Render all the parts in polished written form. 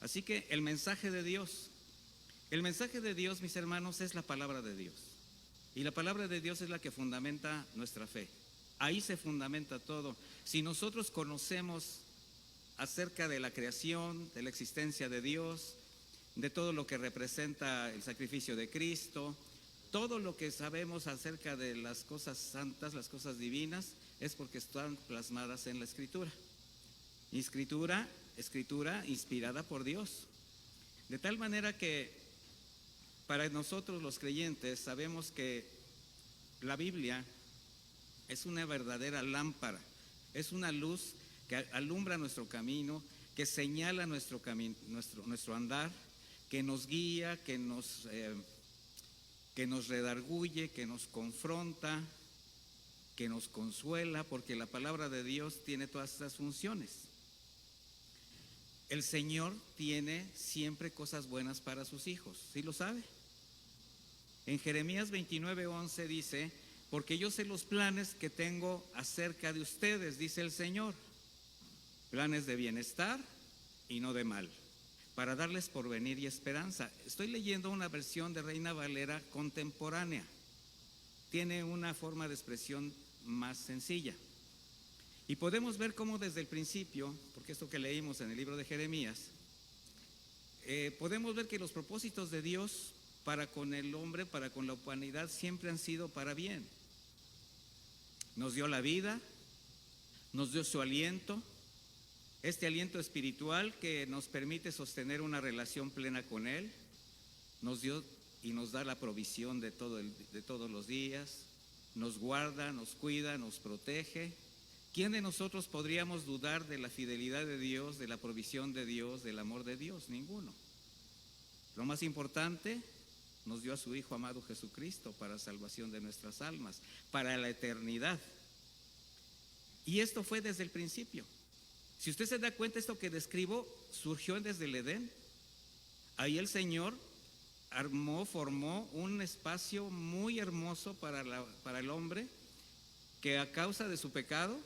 Así que el mensaje de Dios, mis hermanos, es la palabra de Dios. Y la palabra de Dios es la que fundamenta nuestra fe. Ahí se fundamenta todo. Si nosotros conocemos acerca de la creación, de la existencia de Dios, de todo lo que representa el sacrificio de Cristo, todo lo que sabemos acerca de las cosas santas, las cosas divinas, es porque están plasmadas en la Escritura. Escritura inspirada por Dios. De tal manera que para nosotros los creyentes sabemos que la Biblia es una verdadera lámpara, es una luz que alumbra nuestro camino, que señala nuestro andar, que nos guía, que nos redarguye, que nos confronta, que nos consuela, porque la palabra de Dios tiene todas esas funciones. El Señor tiene siempre cosas buenas para sus hijos, ¿sí lo sabe? En Jeremías 29:11 dice: porque yo sé los planes que tengo acerca de ustedes, dice el Señor, planes de bienestar y no de mal, para darles porvenir y esperanza. Estoy leyendo una versión de Reina Valera contemporánea, tiene una forma de expresión más sencilla. Y podemos ver cómo desde el principio, porque esto que leímos en el libro de Jeremías, podemos ver que los propósitos de Dios para con el hombre, para con la humanidad, siempre han sido para bien. Nos dio la vida, nos dio su aliento, este aliento espiritual que nos permite sostener una relación plena con Él, nos dio y nos da la provisión de todos los días, nos guarda, nos cuida, nos protege. ¿Quién de nosotros podríamos dudar de la fidelidad de Dios, de la provisión de Dios, del amor de Dios? Ninguno. Lo más importante, nos dio a su Hijo amado Jesucristo para salvación de nuestras almas, para la eternidad. Y esto fue desde el principio. Si usted se da cuenta, esto que describo surgió desde el Edén. Ahí el Señor formó un espacio muy hermoso para el hombre, que a causa de su pecado,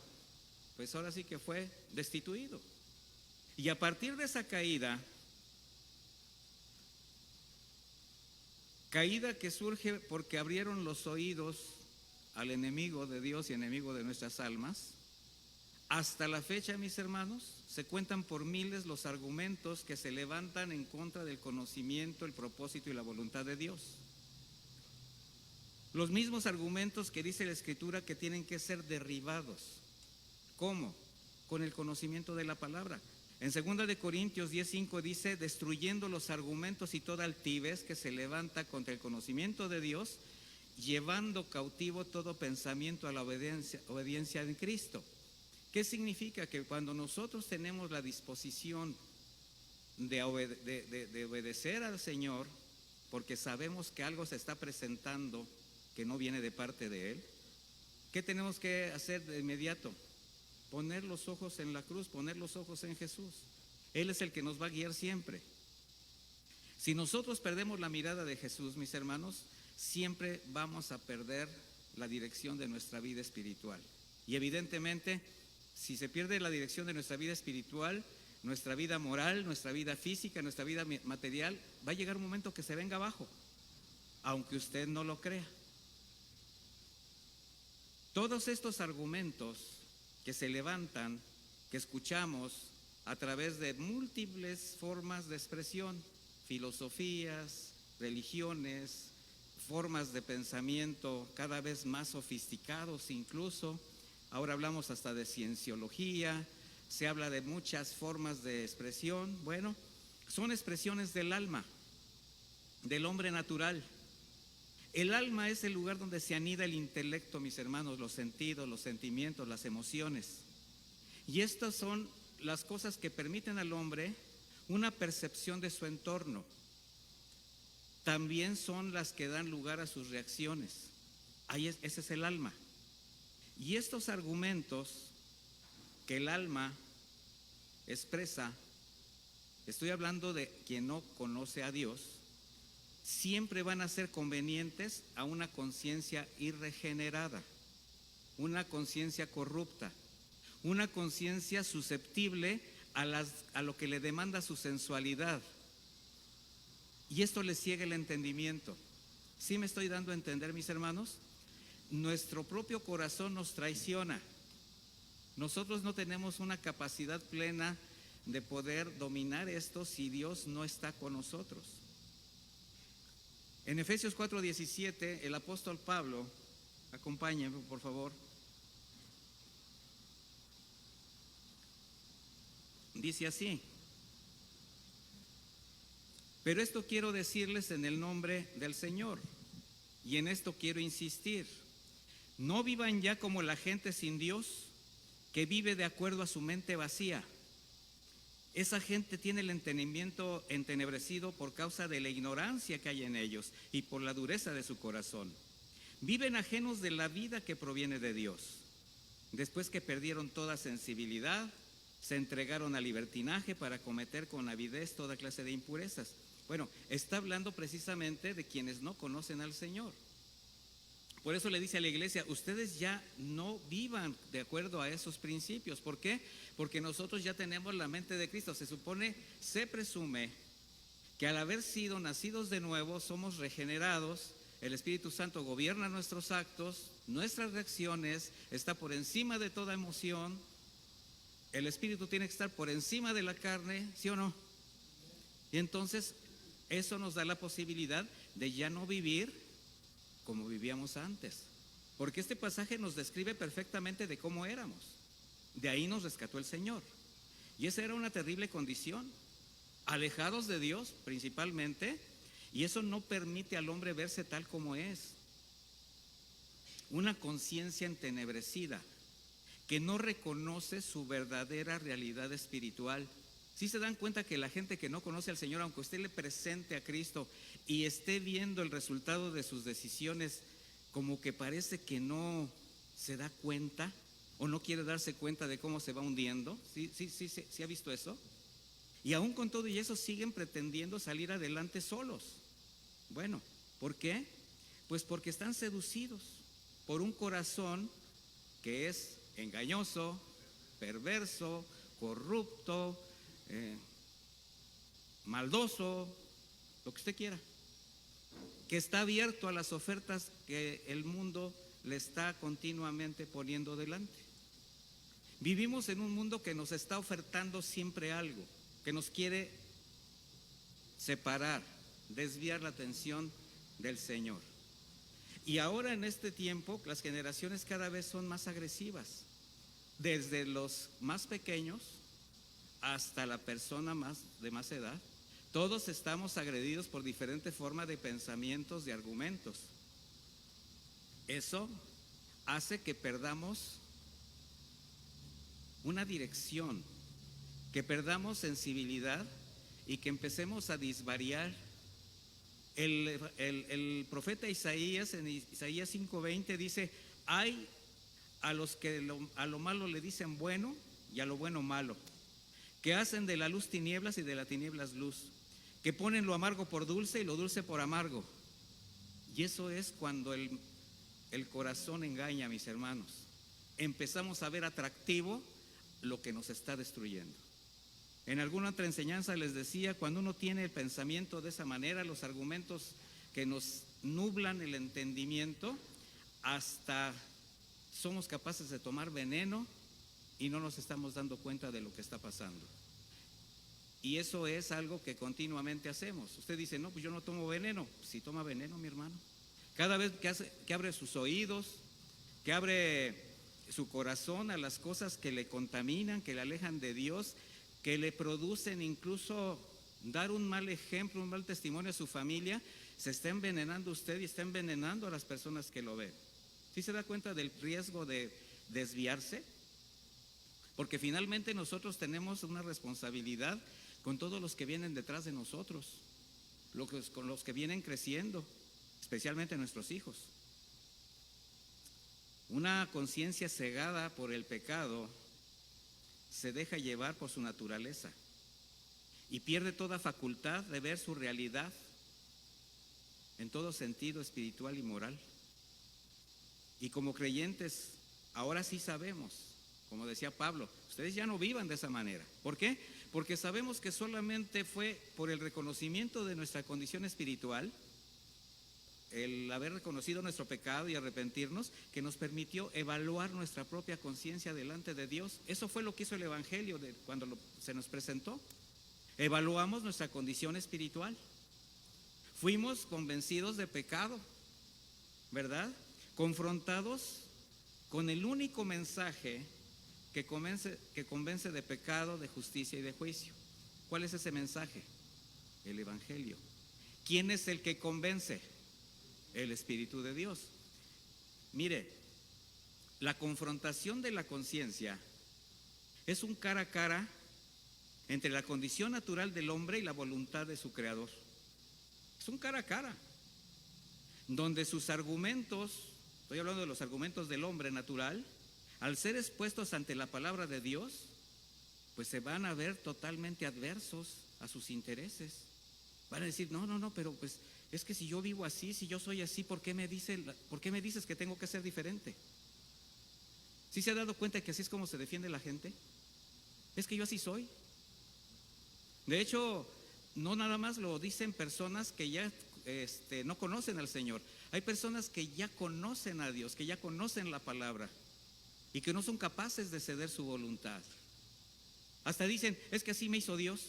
pues ahora sí que fue destituido. Y a partir de esa caída que surge porque abrieron los oídos al enemigo de Dios y enemigo de nuestras almas, hasta la fecha, mis hermanos, se cuentan por miles los argumentos que se levantan en contra del conocimiento, el propósito y la voluntad de Dios. Los mismos argumentos que dice la Escritura que tienen que ser derribados. ¿Cómo? Con el conocimiento de la palabra. En 2 de Corintios 10:5 dice: destruyendo los argumentos y toda altivez que se levanta contra el conocimiento de Dios, llevando cautivo todo pensamiento a la obediencia en Cristo. ¿Qué significa? Que cuando nosotros tenemos la disposición de obedecer al Señor, porque sabemos que algo se está presentando que no viene de parte de Él, ¿qué tenemos que hacer de inmediato? Poner los ojos en la cruz, poner los ojos en Jesús. Él es el que nos va a guiar siempre. Si nosotros perdemos la mirada de Jesús, mis hermanos, siempre vamos a perder la dirección de nuestra vida espiritual. Y evidentemente, si se pierde la dirección de nuestra vida espiritual, nuestra vida moral, nuestra vida física, nuestra vida material, va a llegar un momento que se venga abajo, aunque usted no lo crea. Todos estos argumentos que se levantan, que escuchamos a través de múltiples formas de expresión, filosofías, religiones, formas de pensamiento cada vez más sofisticados incluso. Ahora hablamos hasta de cienciología, se habla de muchas formas de expresión. Bueno, son expresiones del alma, del hombre natural. El alma es el lugar donde se anida el intelecto, mis hermanos, los sentidos, los sentimientos, las emociones. Y estas son las cosas que permiten al hombre una percepción de su entorno. También son las que dan lugar a sus reacciones. Ese es el alma. Y estos argumentos que el alma expresa, estoy hablando de quien no conoce a Dios, siempre van a ser convenientes a una conciencia irregenerada, una conciencia corrupta, una conciencia susceptible a lo que le demanda su sensualidad. Y esto les ciega el entendimiento. ¿Sí me estoy dando a entender, mis hermanos? Nuestro propio corazón nos traiciona. Nosotros no tenemos una capacidad plena de poder dominar esto si Dios no está con nosotros. En Efesios 4:17, el apóstol Pablo, acompáñenme por favor, dice así: pero esto quiero decirles en el nombre del Señor, y en esto quiero insistir: no vivan ya como la gente sin Dios, que vive de acuerdo a su mente vacía. Esa gente tiene el entendimiento entenebrecido por causa de la ignorancia que hay en ellos y por la dureza de su corazón. Viven ajenos de la vida que proviene de Dios. Después que perdieron toda sensibilidad, se entregaron al libertinaje para cometer con avidez toda clase de impurezas. Bueno, está hablando precisamente de quienes no conocen al Señor. Por eso le dice a la iglesia: ustedes ya no vivan de acuerdo a esos principios. ¿Por qué? Porque nosotros ya tenemos la mente de Cristo. Se presume que al haber sido nacidos de nuevo, somos regenerados. El Espíritu Santo gobierna nuestros actos, nuestras reacciones, está por encima de toda emoción. El Espíritu tiene que estar por encima de la carne, ¿sí o no? Y entonces eso nos da la posibilidad de ya no vivir como vivíamos antes, porque este pasaje nos describe perfectamente de cómo éramos. De ahí nos rescató el Señor, y esa era una terrible condición, alejados de Dios principalmente, y eso no permite al hombre verse tal como es. Una conciencia entenebrecida que no reconoce su verdadera realidad espiritual. ¿Sí se dan cuenta que la gente que no conoce al Señor, aunque usted le presente a Cristo y esté viendo el resultado de sus decisiones, como que parece que no se da cuenta o no quiere darse cuenta de cómo se va hundiendo? ¿Sí ha visto eso? Y aún con todo y eso siguen pretendiendo salir adelante solos. Bueno, ¿por qué? Pues porque están seducidos por un corazón que es engañoso, perverso, corrupto, maldoso, lo que usted quiera, que está abierto a las ofertas que el mundo le está continuamente poniendo delante. Vivimos en un mundo que nos está ofertando siempre algo, que nos quiere separar, desviar la atención del Señor. Y ahora en este tiempo las generaciones cada vez son más agresivas, desde los más pequeños hasta la persona de más edad. Todos estamos agredidos por diferentes formas de pensamientos, de argumentos. Eso hace que perdamos una dirección, que perdamos sensibilidad y que empecemos a disvariar. El profeta Isaías, en Isaías 5:20 dice: hay a los que a lo malo le dicen bueno y a lo bueno malo, que hacen de la luz tinieblas y de la tinieblas luz, que ponen lo amargo por dulce y lo dulce por amargo. Y eso es cuando el corazón engaña, mis hermanos. Empezamos a ver atractivo lo que nos está destruyendo. En alguna otra enseñanza les decía: cuando uno tiene el pensamiento de esa manera, los argumentos que nos nublan el entendimiento, hasta somos capaces de tomar veneno y no nos estamos dando cuenta de lo que está pasando. Y eso es algo que continuamente hacemos. Usted dice: no, pues yo no tomo veneno. Si toma veneno, mi hermano. Cada vez que abre sus oídos, que abre su corazón a las cosas que le contaminan, que le alejan de Dios, que le producen incluso dar un mal ejemplo, un mal testimonio a su familia, se está envenenando usted y está envenenando a las personas que lo ven. ¿Sí se da cuenta del riesgo de desviarse? Porque finalmente nosotros tenemos una responsabilidad con todos los que vienen detrás de nosotros, con los que vienen creciendo, especialmente nuestros hijos. Una conciencia cegada por el pecado se deja llevar por su naturaleza y pierde toda facultad de ver su realidad en todo sentido espiritual y moral. Y como creyentes, ahora sí sabemos, como decía Pablo, ustedes ya no vivan de esa manera. ¿Por qué? porque sabemos que solamente fue por el reconocimiento de nuestra condición espiritual, el haber reconocido nuestro pecado y arrepentirnos, que nos permitió evaluar nuestra propia conciencia delante de Dios. Eso fue lo que hizo el Evangelio cuando se nos presentó. Evaluamos nuestra condición espiritual. Fuimos convencidos de pecado, ¿verdad? Confrontados con el único mensaje que convence de pecado, de justicia y de juicio. ¿Cuál es ese mensaje? El Evangelio. ¿Quién es el que convence? El Espíritu de Dios. Mire, la confrontación de la conciencia es un cara a cara entre la condición natural del hombre y la voluntad de su Creador. Es un cara a cara, donde sus argumentos, estoy hablando de los argumentos del hombre natural, al ser expuestos ante la palabra de Dios, pues se van a ver totalmente adversos a sus intereses. Van a decir, no, pero pues es que si yo vivo así, si yo soy así, ¿por qué me dices que tengo que ser diferente? ¿Sí se ha dado cuenta que así es como se defiende la gente? Es que yo así soy. De hecho, no nada más lo dicen personas que ya no conocen al Señor. Hay personas que ya conocen a Dios, que ya conocen la palabra y que no son capaces de ceder su voluntad. Hasta dicen, es que así me hizo Dios.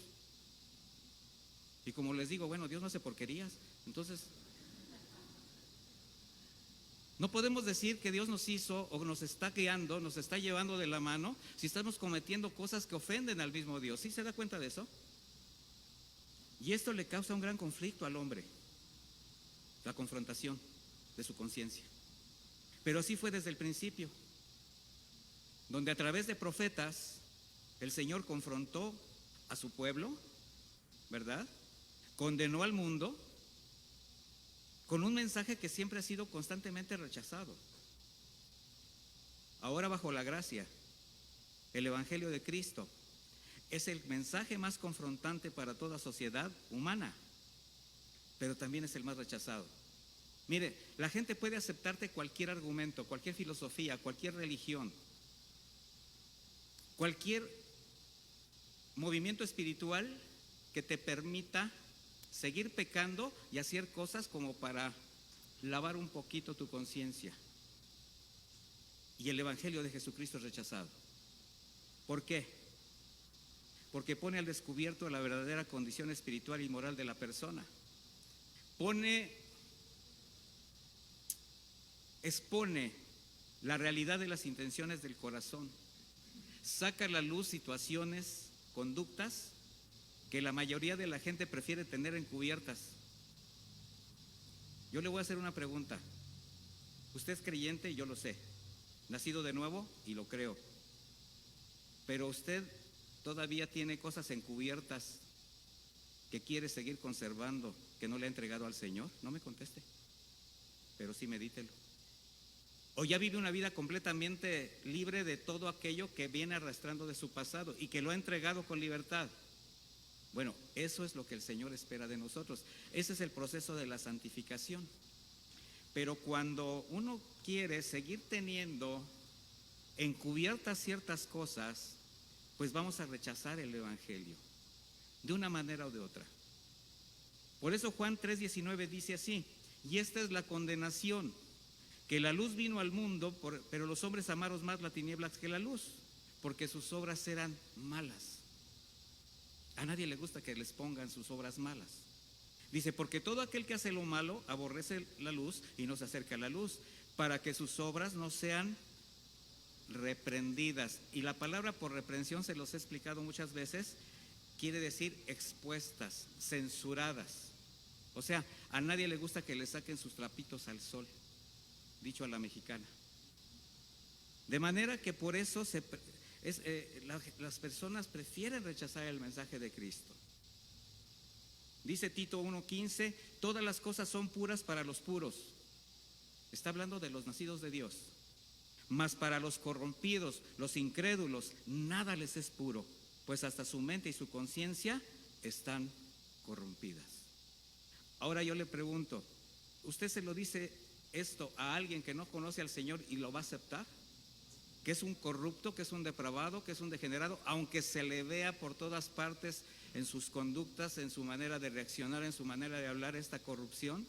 Y como les digo, bueno, Dios no hace porquerías. Entonces, no podemos decir que Dios nos hizo o nos está guiando, nos está llevando de la mano si estamos cometiendo cosas que ofenden al mismo Dios. ¿Sí se da cuenta de eso? Y esto le causa un gran conflicto al hombre, la confrontación de su conciencia. Pero así fue desde el principio, donde a través de profetas el Señor confrontó a su pueblo, ¿verdad? Condenó al mundo con un mensaje que siempre ha sido constantemente rechazado. Ahora, bajo la gracia, el Evangelio de Cristo es el mensaje más confrontante para toda sociedad humana, pero también es el más rechazado. Mire, la gente puede aceptarte cualquier argumento, cualquier filosofía, cualquier religión, cualquier movimiento espiritual que te permita seguir pecando y hacer cosas como para lavar un poquito tu conciencia. Y el Evangelio de Jesucristo es rechazado. ¿Por qué? Porque pone al descubierto la verdadera condición espiritual y moral de la persona. Expone la realidad de las intenciones del corazón. Saca a la luz situaciones, conductas que la mayoría de la gente prefiere tener encubiertas. Yo le voy a hacer una pregunta. Usted es creyente, yo lo sé, nacido de nuevo y lo creo, pero usted todavía tiene cosas encubiertas que quiere seguir conservando, que no le ha entregado al Señor. No me conteste, pero sí medítelo. O ya vive una vida completamente libre de todo aquello que viene arrastrando de su pasado y que lo ha entregado con libertad. Bueno, eso es lo que el Señor espera de nosotros. Ese es el proceso de la santificación. Pero cuando uno quiere seguir teniendo encubiertas ciertas cosas, pues vamos a rechazar el Evangelio, de una manera o de otra. Por eso Juan 3:19 dice así: y esta es la condenación, que la luz vino al mundo, pero los hombres amaron más las tinieblas que la luz, porque sus obras eran malas. A nadie le gusta que les pongan sus obras malas. Dice, porque todo aquel que hace lo malo aborrece la luz y no se acerca a la luz, para que sus obras no sean reprendidas. Y la palabra por reprensión, se los he explicado muchas veces, quiere decir expuestas, censuradas. O sea, a nadie le gusta que le saquen sus trapitos al sol, dicho a la mexicana. De manera que por eso las personas prefieren rechazar el mensaje de Cristo. Dice Tito 1:15, todas las cosas son puras para los puros. Está hablando de los nacidos de Dios. Mas para los corrompidos, los incrédulos, nada les es puro, pues hasta su mente y su conciencia están corrompidas. Ahora yo le pregunto, ¿usted se lo dice esto a alguien que no conoce al Señor y lo va a aceptar? que es un corrupto, que es un depravado, que es un degenerado, aunque se le vea por todas partes en sus conductas, en su manera de reaccionar, en su manera de hablar esta corrupción,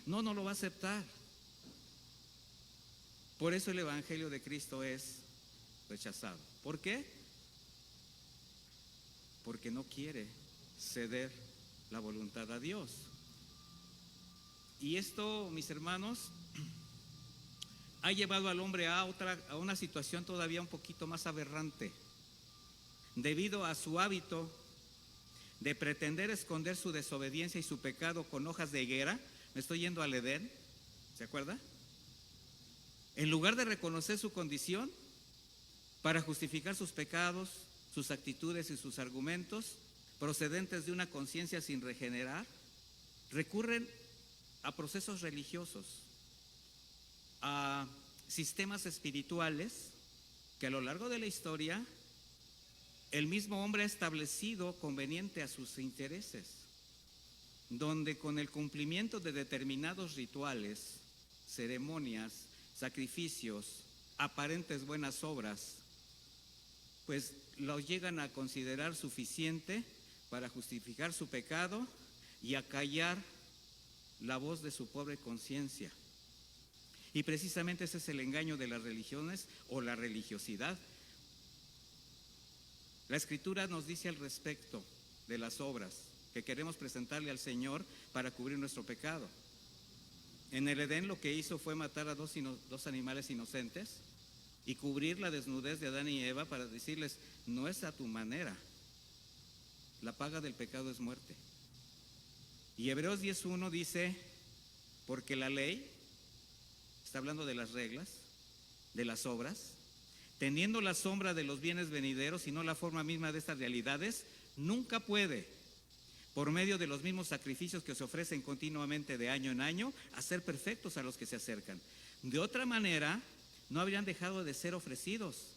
no lo va a aceptar. Por eso el Evangelio de Cristo es rechazado. ¿Por qué? Porque no quiere ceder la voluntad a Dios. Y esto, mis hermanos, ha llevado al hombre a una situación todavía un poquito más aberrante, debido a su hábito de pretender esconder su desobediencia y su pecado con hojas de higuera. Me estoy yendo al Edén, ¿se acuerda? En lugar de reconocer su condición para justificar sus pecados, sus actitudes y sus argumentos procedentes de una conciencia sin regenerar, recurren a procesos religiosos, a sistemas espirituales que a lo largo de la historia el mismo hombre ha establecido conveniente a sus intereses, donde con el cumplimiento de determinados rituales, ceremonias, sacrificios, aparentes buenas obras, pues los llegan a considerar suficiente para justificar su pecado y acallar la voz de su pobre conciencia. Y precisamente ese es el engaño de las religiones o la religiosidad. La Escritura nos dice al respecto de las obras que queremos presentarle al Señor para cubrir nuestro pecado. En el Edén lo que hizo fue matar a dos animales inocentes y cubrir la desnudez de Adán y Eva para decirles: no es a tu manera, la paga del pecado es muerte. Y Hebreos 10:1 dice: porque la ley, está hablando de las reglas, de las obras, teniendo la sombra de los bienes venideros y no la forma misma de estas realidades, nunca puede, por medio de los mismos sacrificios que se ofrecen continuamente de año en año, hacer perfectos a los que se acercan. De otra manera, no habrían dejado de ser ofrecidos,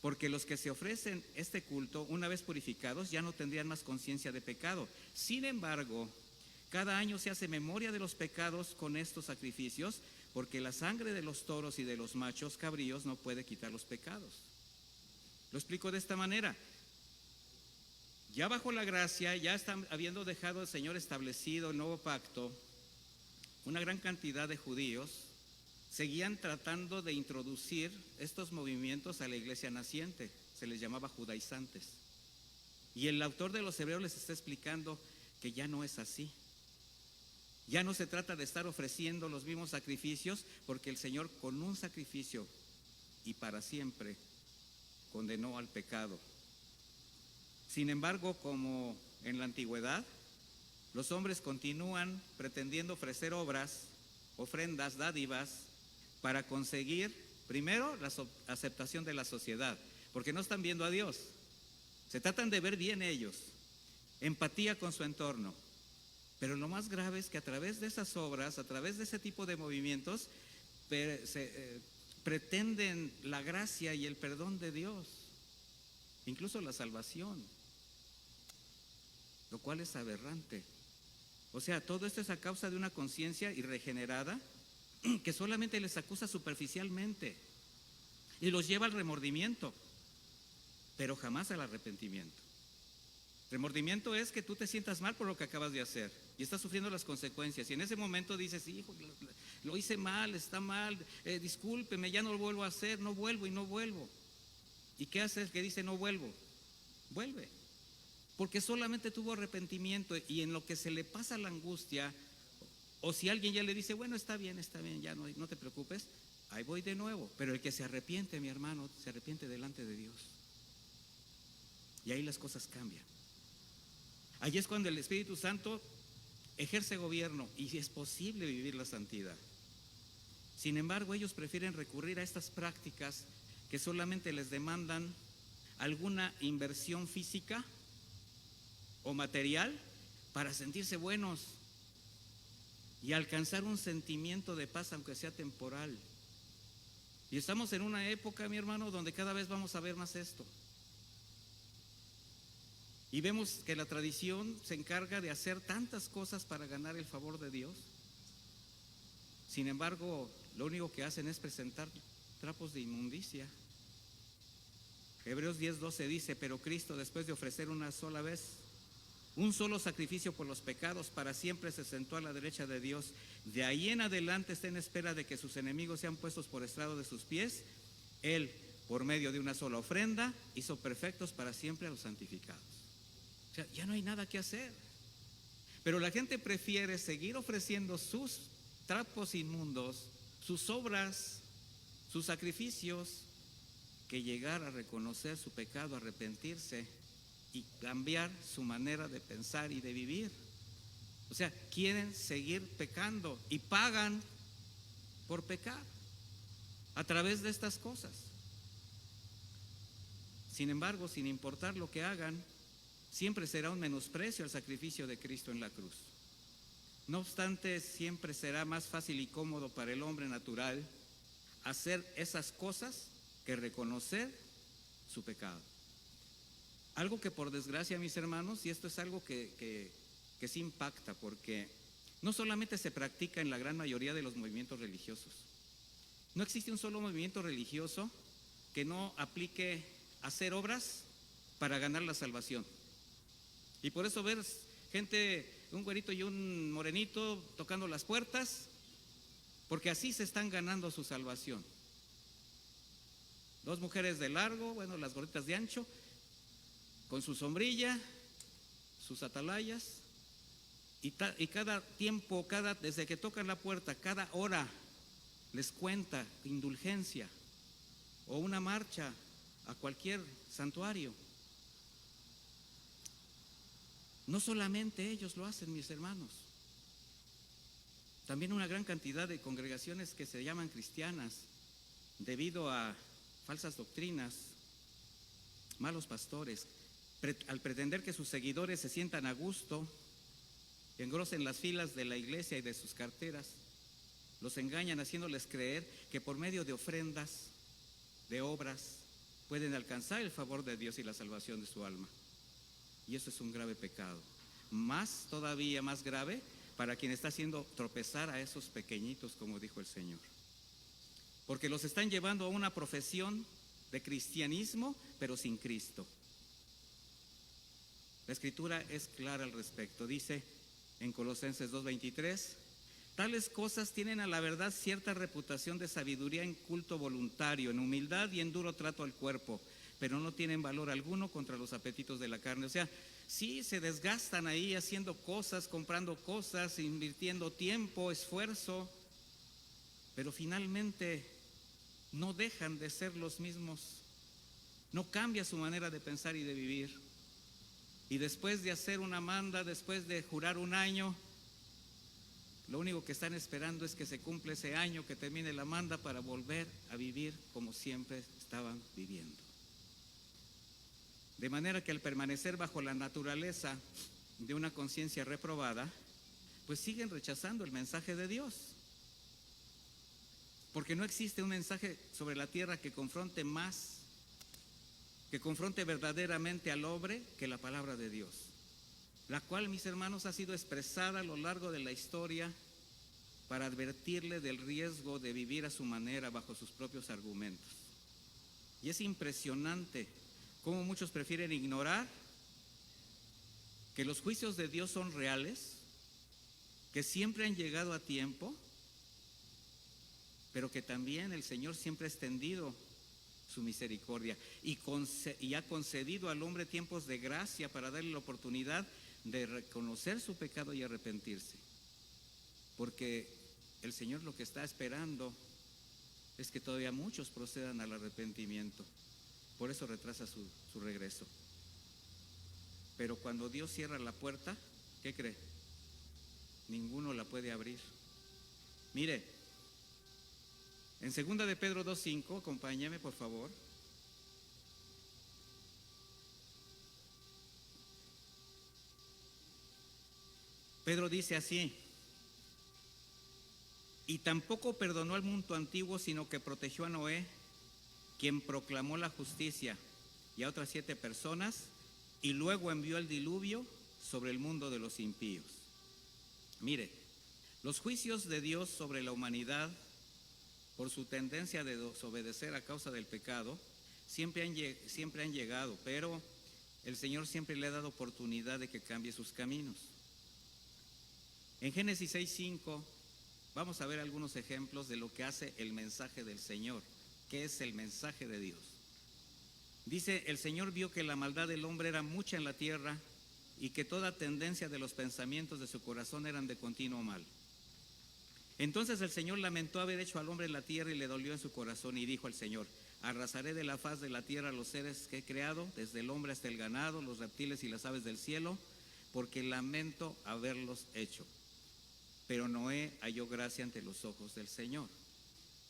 porque los que se ofrecen este culto, una vez purificados, ya no tendrían más conciencia de pecado. Sin embargo, cada año se hace memoria de los pecados con estos sacrificios, porque la sangre de los toros y de los machos cabríos no puede quitar los pecados. Lo explico de esta manera. Ya bajo la gracia, ya habiendo dejado el Señor establecido el nuevo pacto, una gran cantidad de judíos seguían tratando de introducir estos movimientos a la iglesia naciente. Se les llamaba judaizantes. Y el autor de los Hebreos les está explicando que ya no es así. Ya no se trata de estar ofreciendo los mismos sacrificios, porque el Señor con un sacrificio y para siempre condenó al pecado. Sin embargo, como en la antigüedad, los hombres continúan pretendiendo ofrecer obras, ofrendas, dádivas, para conseguir primero la aceptación de la sociedad, porque no están viendo a Dios. Se tratan de ver bien ellos, empatía con su entorno. Pero lo más grave es que a través de esas obras, a través de ese tipo de movimientos, pretenden la gracia y el perdón de Dios, incluso la salvación, lo cual es aberrante. O sea, todo esto es a causa de una conciencia irregenerada que solamente les acusa superficialmente y los lleva al remordimiento, pero jamás al arrepentimiento. Remordimiento es que tú te sientas mal por lo que acabas de hacer y estás sufriendo las consecuencias, y en ese momento dices: hijo, lo hice mal, está mal, discúlpeme, ya no lo vuelvo a hacer, no vuelvo y no vuelvo. ¿Y qué hace el que dice no vuelvo? Vuelve, porque solamente tuvo arrepentimiento, y en lo que se le pasa la angustia, o si alguien ya le dice: bueno, está bien, ya no te preocupes, ahí voy de nuevo. Pero el que se arrepiente, mi hermano, se arrepiente delante de Dios, y ahí las cosas cambian. Allí es cuando el Espíritu Santo ejerce gobierno y es posible vivir la santidad. Sin embargo, ellos prefieren recurrir a estas prácticas que solamente les demandan alguna inversión física o material para sentirse buenos y alcanzar un sentimiento de paz, aunque sea temporal. Y estamos en una época, mi hermano, donde cada vez vamos a ver más esto. Y vemos que la tradición se encarga de hacer tantas cosas para ganar el favor de Dios. Sin embargo, lo único que hacen es presentar trapos de inmundicia Hebreos 10:12 dice, pero Cristo, después de ofrecer una sola vez un solo sacrificio por los pecados, para siempre se sentó a la derecha de Dios. De ahí en adelante está en espera de que sus enemigos sean puestos por estrado de sus pies. Él, por medio de una sola ofrenda, hizo perfectos para siempre a los santificados. O sea, ya no hay nada que hacer. Pero la gente prefiere seguir ofreciendo sus trapos inmundos, sus obras, sus sacrificios, que llegar a reconocer su pecado, arrepentirse y cambiar su manera de pensar y de vivir. O sea, quieren seguir pecando y pagan por pecar a través de estas cosas. Sin embargo, sin importar lo que hagan, siempre será un menosprecio al sacrificio de Cristo en la cruz. No obstante, siempre será más fácil y cómodo para el hombre natural hacer esas cosas que reconocer su pecado. Algo que, por desgracia, mis hermanos, y esto es algo que sí impacta, porque no solamente se practica en la gran mayoría de los movimientos religiosos. No existe un solo movimiento religioso que no aplique hacer obras para ganar la salvación. Y por eso ver gente, un güerito y un morenito tocando las puertas, porque así se están ganando su salvación. Dos mujeres de largo, bueno, las gorditas de ancho, con su sombrilla, sus atalayas, y cada tiempo, desde que tocan la puerta, cada hora les cuenta indulgencia o una marcha a cualquier santuario. No solamente ellos lo hacen, mis hermanos. También una gran cantidad de congregaciones que se llaman cristianas, debido a falsas doctrinas, malos pastores, al pretender que sus seguidores se sientan a gusto, engrosen las filas de la iglesia y de sus carteras, los engañan haciéndoles creer que por medio de ofrendas, de obras, pueden alcanzar el favor de Dios y la salvación de su alma. Y eso es un grave pecado. Más todavía más grave para quien está haciendo tropezar a esos pequeñitos, como dijo el Señor. Porque los están llevando a una profesión de cristianismo, pero sin Cristo. La Escritura es clara al respecto. Dice en Colosenses 2:23, tales cosas tienen a la verdad cierta reputación de sabiduría en culto voluntario, en humildad y en duro trato al cuerpo, pero no tienen valor alguno contra los apetitos de la carne. O sea, sí se desgastan ahí haciendo cosas, comprando cosas, invirtiendo tiempo, esfuerzo, pero finalmente no dejan de ser los mismos. No cambia su manera de pensar y de vivir. Y después de hacer una manda, después de jurar un año, lo único que están esperando es que se cumpla ese año, que termine la manda, para volver a vivir como siempre estaban viviendo. De manera que al permanecer bajo la naturaleza de una conciencia reprobada, pues siguen rechazando el mensaje de Dios. Porque no existe un mensaje sobre la tierra que confronte verdaderamente al hombre que la palabra de Dios, la cual, mis hermanos, ha sido expresada a lo largo de la historia para advertirle del riesgo de vivir a su manera bajo sus propios argumentos. Y es impresionante cómo muchos prefieren ignorar que los juicios de Dios son reales, que siempre han llegado a tiempo, pero que también el Señor siempre ha extendido su misericordia y ha concedido al hombre tiempos de gracia para darle la oportunidad de reconocer su pecado y arrepentirse. Porque el Señor lo que está esperando es que todavía muchos procedan al arrepentimiento. Por eso retrasa su regreso. Pero cuando Dios cierra la puerta, ¿qué cree? Ninguno la puede abrir. Mire, en 2 de Pedro 2:5, acompáñame por favor. Pedro dice así: y tampoco perdonó al mundo antiguo, sino que protegió a Noé, quien proclamó la justicia, y a otras 7 personas, y luego envió el diluvio sobre el mundo de los impíos. Mire, los juicios de Dios sobre la humanidad por su tendencia de desobedecer a causa del pecado siempre han llegado, pero el Señor siempre le ha dado oportunidad de que cambie sus caminos. En Génesis 6:5 vamos a ver algunos ejemplos de lo que hace el mensaje del Señor, que es el mensaje de Dios. Dice, el Señor vio que la maldad del hombre era mucha en la tierra y que toda tendencia de los pensamientos de su corazón eran de continuo mal. Entonces el Señor lamentó haber hecho al hombre en la tierra y le dolió en su corazón y dijo al Señor, arrasaré de la faz de la tierra los seres que he creado, desde el hombre hasta el ganado, los reptiles y las aves del cielo, porque lamento haberlos hecho. Pero Noé halló gracia ante los ojos del Señor.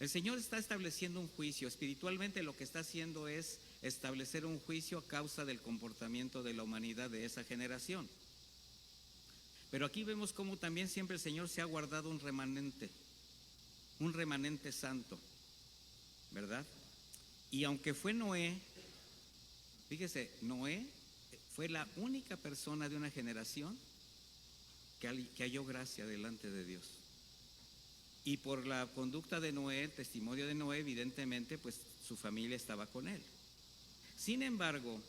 El Señor está estableciendo un juicio. Espiritualmente lo que está haciendo es establecer un juicio a causa del comportamiento de la humanidad de esa generación. Pero aquí vemos cómo también siempre el Señor se ha guardado un remanente santo, ¿verdad? Y aunque fue Noé, fíjese, Noé fue la única persona de una generación que halló gracia delante de Dios. Y por la conducta de Noé, el testimonio de Noé, evidentemente, pues su familia estaba con él. Sin embargo,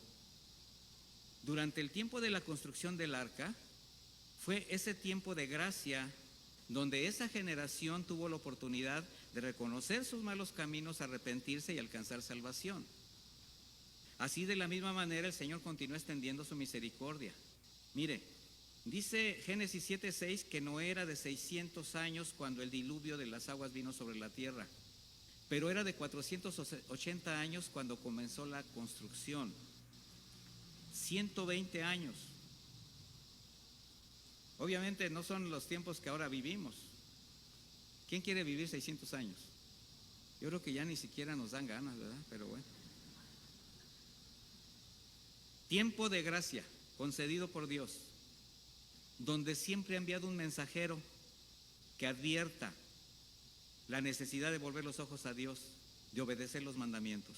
durante el tiempo de la construcción del arca, fue ese tiempo de gracia donde esa generación tuvo la oportunidad de reconocer sus malos caminos, arrepentirse y alcanzar salvación. Así, de la misma manera, el Señor continúa extendiendo su misericordia. Mire, dice Génesis 7:6 que Noé era de 600 años cuando el diluvio de las aguas vino sobre la tierra, pero era de 480 años cuando comenzó la construcción. 120 años. Obviamente no son los tiempos que ahora vivimos. ¿Quién quiere vivir 600 años? Yo creo que ya ni siquiera nos dan ganas, ¿verdad? Pero bueno. Tiempo de gracia concedido por Dios, donde siempre ha enviado un mensajero que advierta la necesidad de volver los ojos a Dios, de obedecer los mandamientos.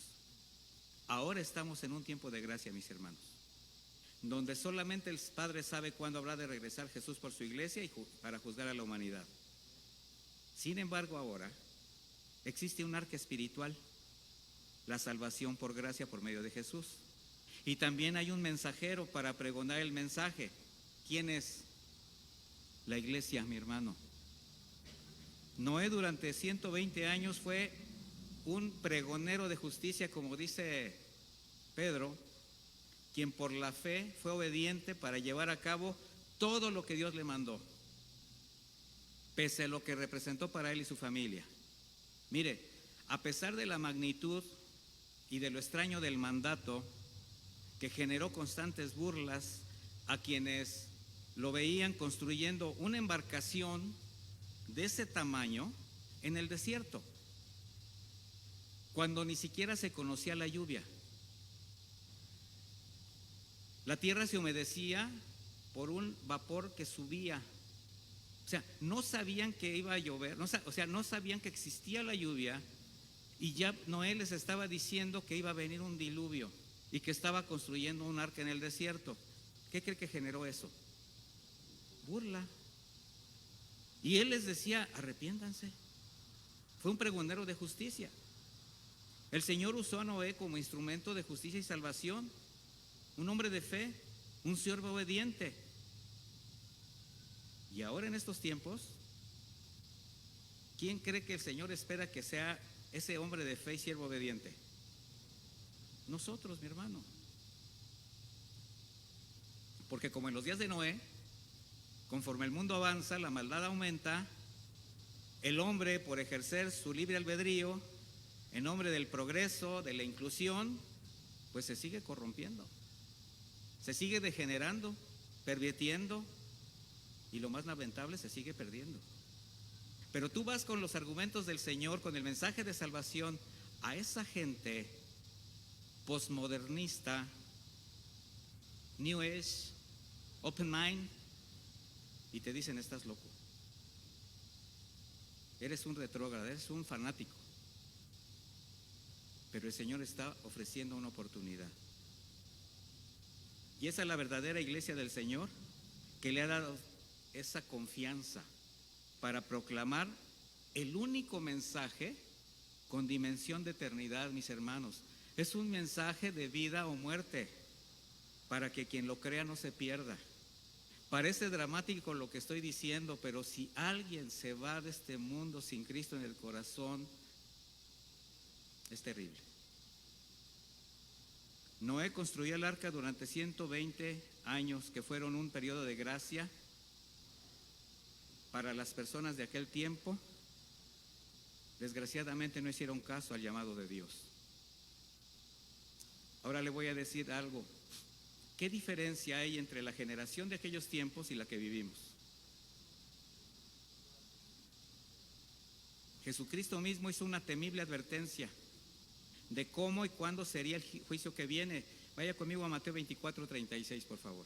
Ahora estamos en un tiempo de gracia, mis hermanos, donde solamente el Padre sabe cuándo habrá de regresar Jesús por su iglesia y para juzgar a la humanidad. Sin embargo, ahora existe un arca espiritual, la salvación por gracia por medio de Jesús. Y también hay un mensajero para pregonar el mensaje. ¿Quién es? La iglesia, mi hermano. Noé durante 120 años fue un pregonero de justicia, como dice Pedro, quien por la fe fue obediente para llevar a cabo todo lo que Dios le mandó, pese a lo que representó para él y su familia. Mire, a pesar de la magnitud y de lo extraño del mandato, que generó constantes burlas a quienes lo veían construyendo una embarcación de ese tamaño en el desierto, cuando ni siquiera se conocía la lluvia. La tierra se humedecía por un vapor que subía. O sea, no sabían que iba a llover, no sabían que existía la lluvia, y ya Noé les estaba diciendo que iba a venir un diluvio y que estaba construyendo un arca en el desierto. ¿Qué cree que generó eso? Burla. Y él les decía, arrepiéntanse. Fue un pregonero de justicia. El Señor usó a Noé como instrumento de justicia y salvación, un hombre de fe, un siervo obediente. Y ahora en estos tiempos, ¿quién cree que el Señor espera que sea ese hombre de fe y siervo obediente? Nosotros, mi hermano. Porque como en los días de Noé, conforme el mundo avanza, la maldad aumenta, el hombre, por ejercer su libre albedrío, en nombre del progreso, de la inclusión, pues se sigue corrompiendo, se sigue degenerando, pervirtiendo, y lo más lamentable, se sigue perdiendo. Pero tú vas con los argumentos del Señor, con el mensaje de salvación, a esa gente postmodernista, New Age, Open Mind, y te dicen, estás loco, eres un retrógrado, eres un fanático. Pero el Señor está ofreciendo una oportunidad. Y esa es la verdadera iglesia del Señor, que le ha dado esa confianza para proclamar el único mensaje con dimensión de eternidad, mis hermanos. Es un mensaje de vida o muerte, para que quien lo crea no se pierda. Parece dramático lo que estoy diciendo, pero si alguien se va de este mundo sin Cristo en el corazón, es terrible. Noé construyó el arca durante 120 años, que fueron un periodo de gracia para las personas de aquel tiempo. Desgraciadamente no hicieron caso al llamado de Dios. Ahora le voy a decir algo. ¿Qué diferencia hay entre la generación de aquellos tiempos y la que vivimos? Jesucristo mismo hizo una temible advertencia de cómo y cuándo sería el juicio que viene. Vaya conmigo a Mateo 24:36, por favor.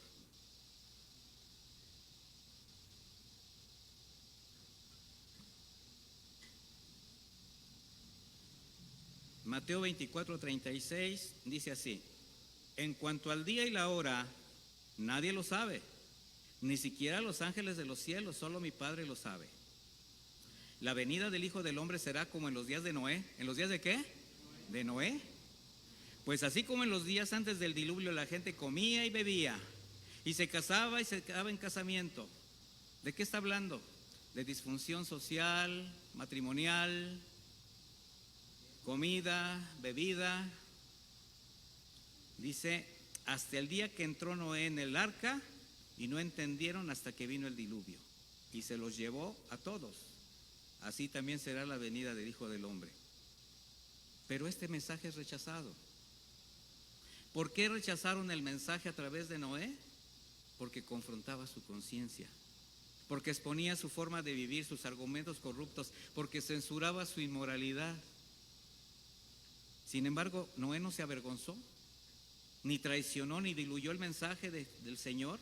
Mateo 24:36 dice así: en cuanto al día y la hora, nadie lo sabe, ni siquiera los ángeles de los cielos, solo mi Padre lo sabe. La venida del Hijo del Hombre será como en los días de Noé. ¿En los días de qué? De Noé. Pues así como en los días antes del diluvio la gente comía y bebía, y se casaba y se quedaba en casamiento. ¿De qué está hablando? De disfunción social, matrimonial, comida, bebida. Dice, hasta el día que entró Noé en el arca, y no entendieron hasta que vino el diluvio, y se los llevó a todos. Así también será la venida del Hijo del Hombre. Pero este mensaje es rechazado. ¿Por qué rechazaron el mensaje a través de Noé? Porque confrontaba su conciencia, porque exponía su forma de vivir, sus argumentos corruptos, porque censuraba su inmoralidad. Sin embargo, Noé no se avergonzó, ni traicionó, ni diluyó el mensaje del Señor,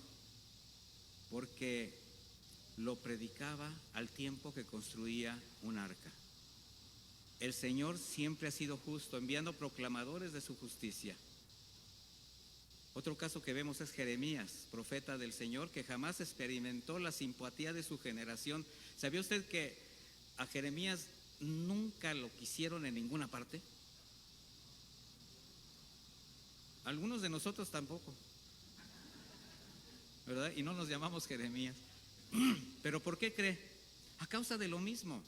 porque lo predicaba al tiempo que construía un arca. El Señor siempre ha sido justo, enviando proclamadores de su justicia. Otro caso que vemos es Jeremías, profeta del Señor, que jamás experimentó la simpatía de su generación. ¿Sabía usted que a Jeremías nunca lo quisieron en ninguna parte? Algunos de nosotros tampoco, ¿verdad? Y no nos llamamos Jeremías. ¿Pero por qué cree? A causa de lo mismo.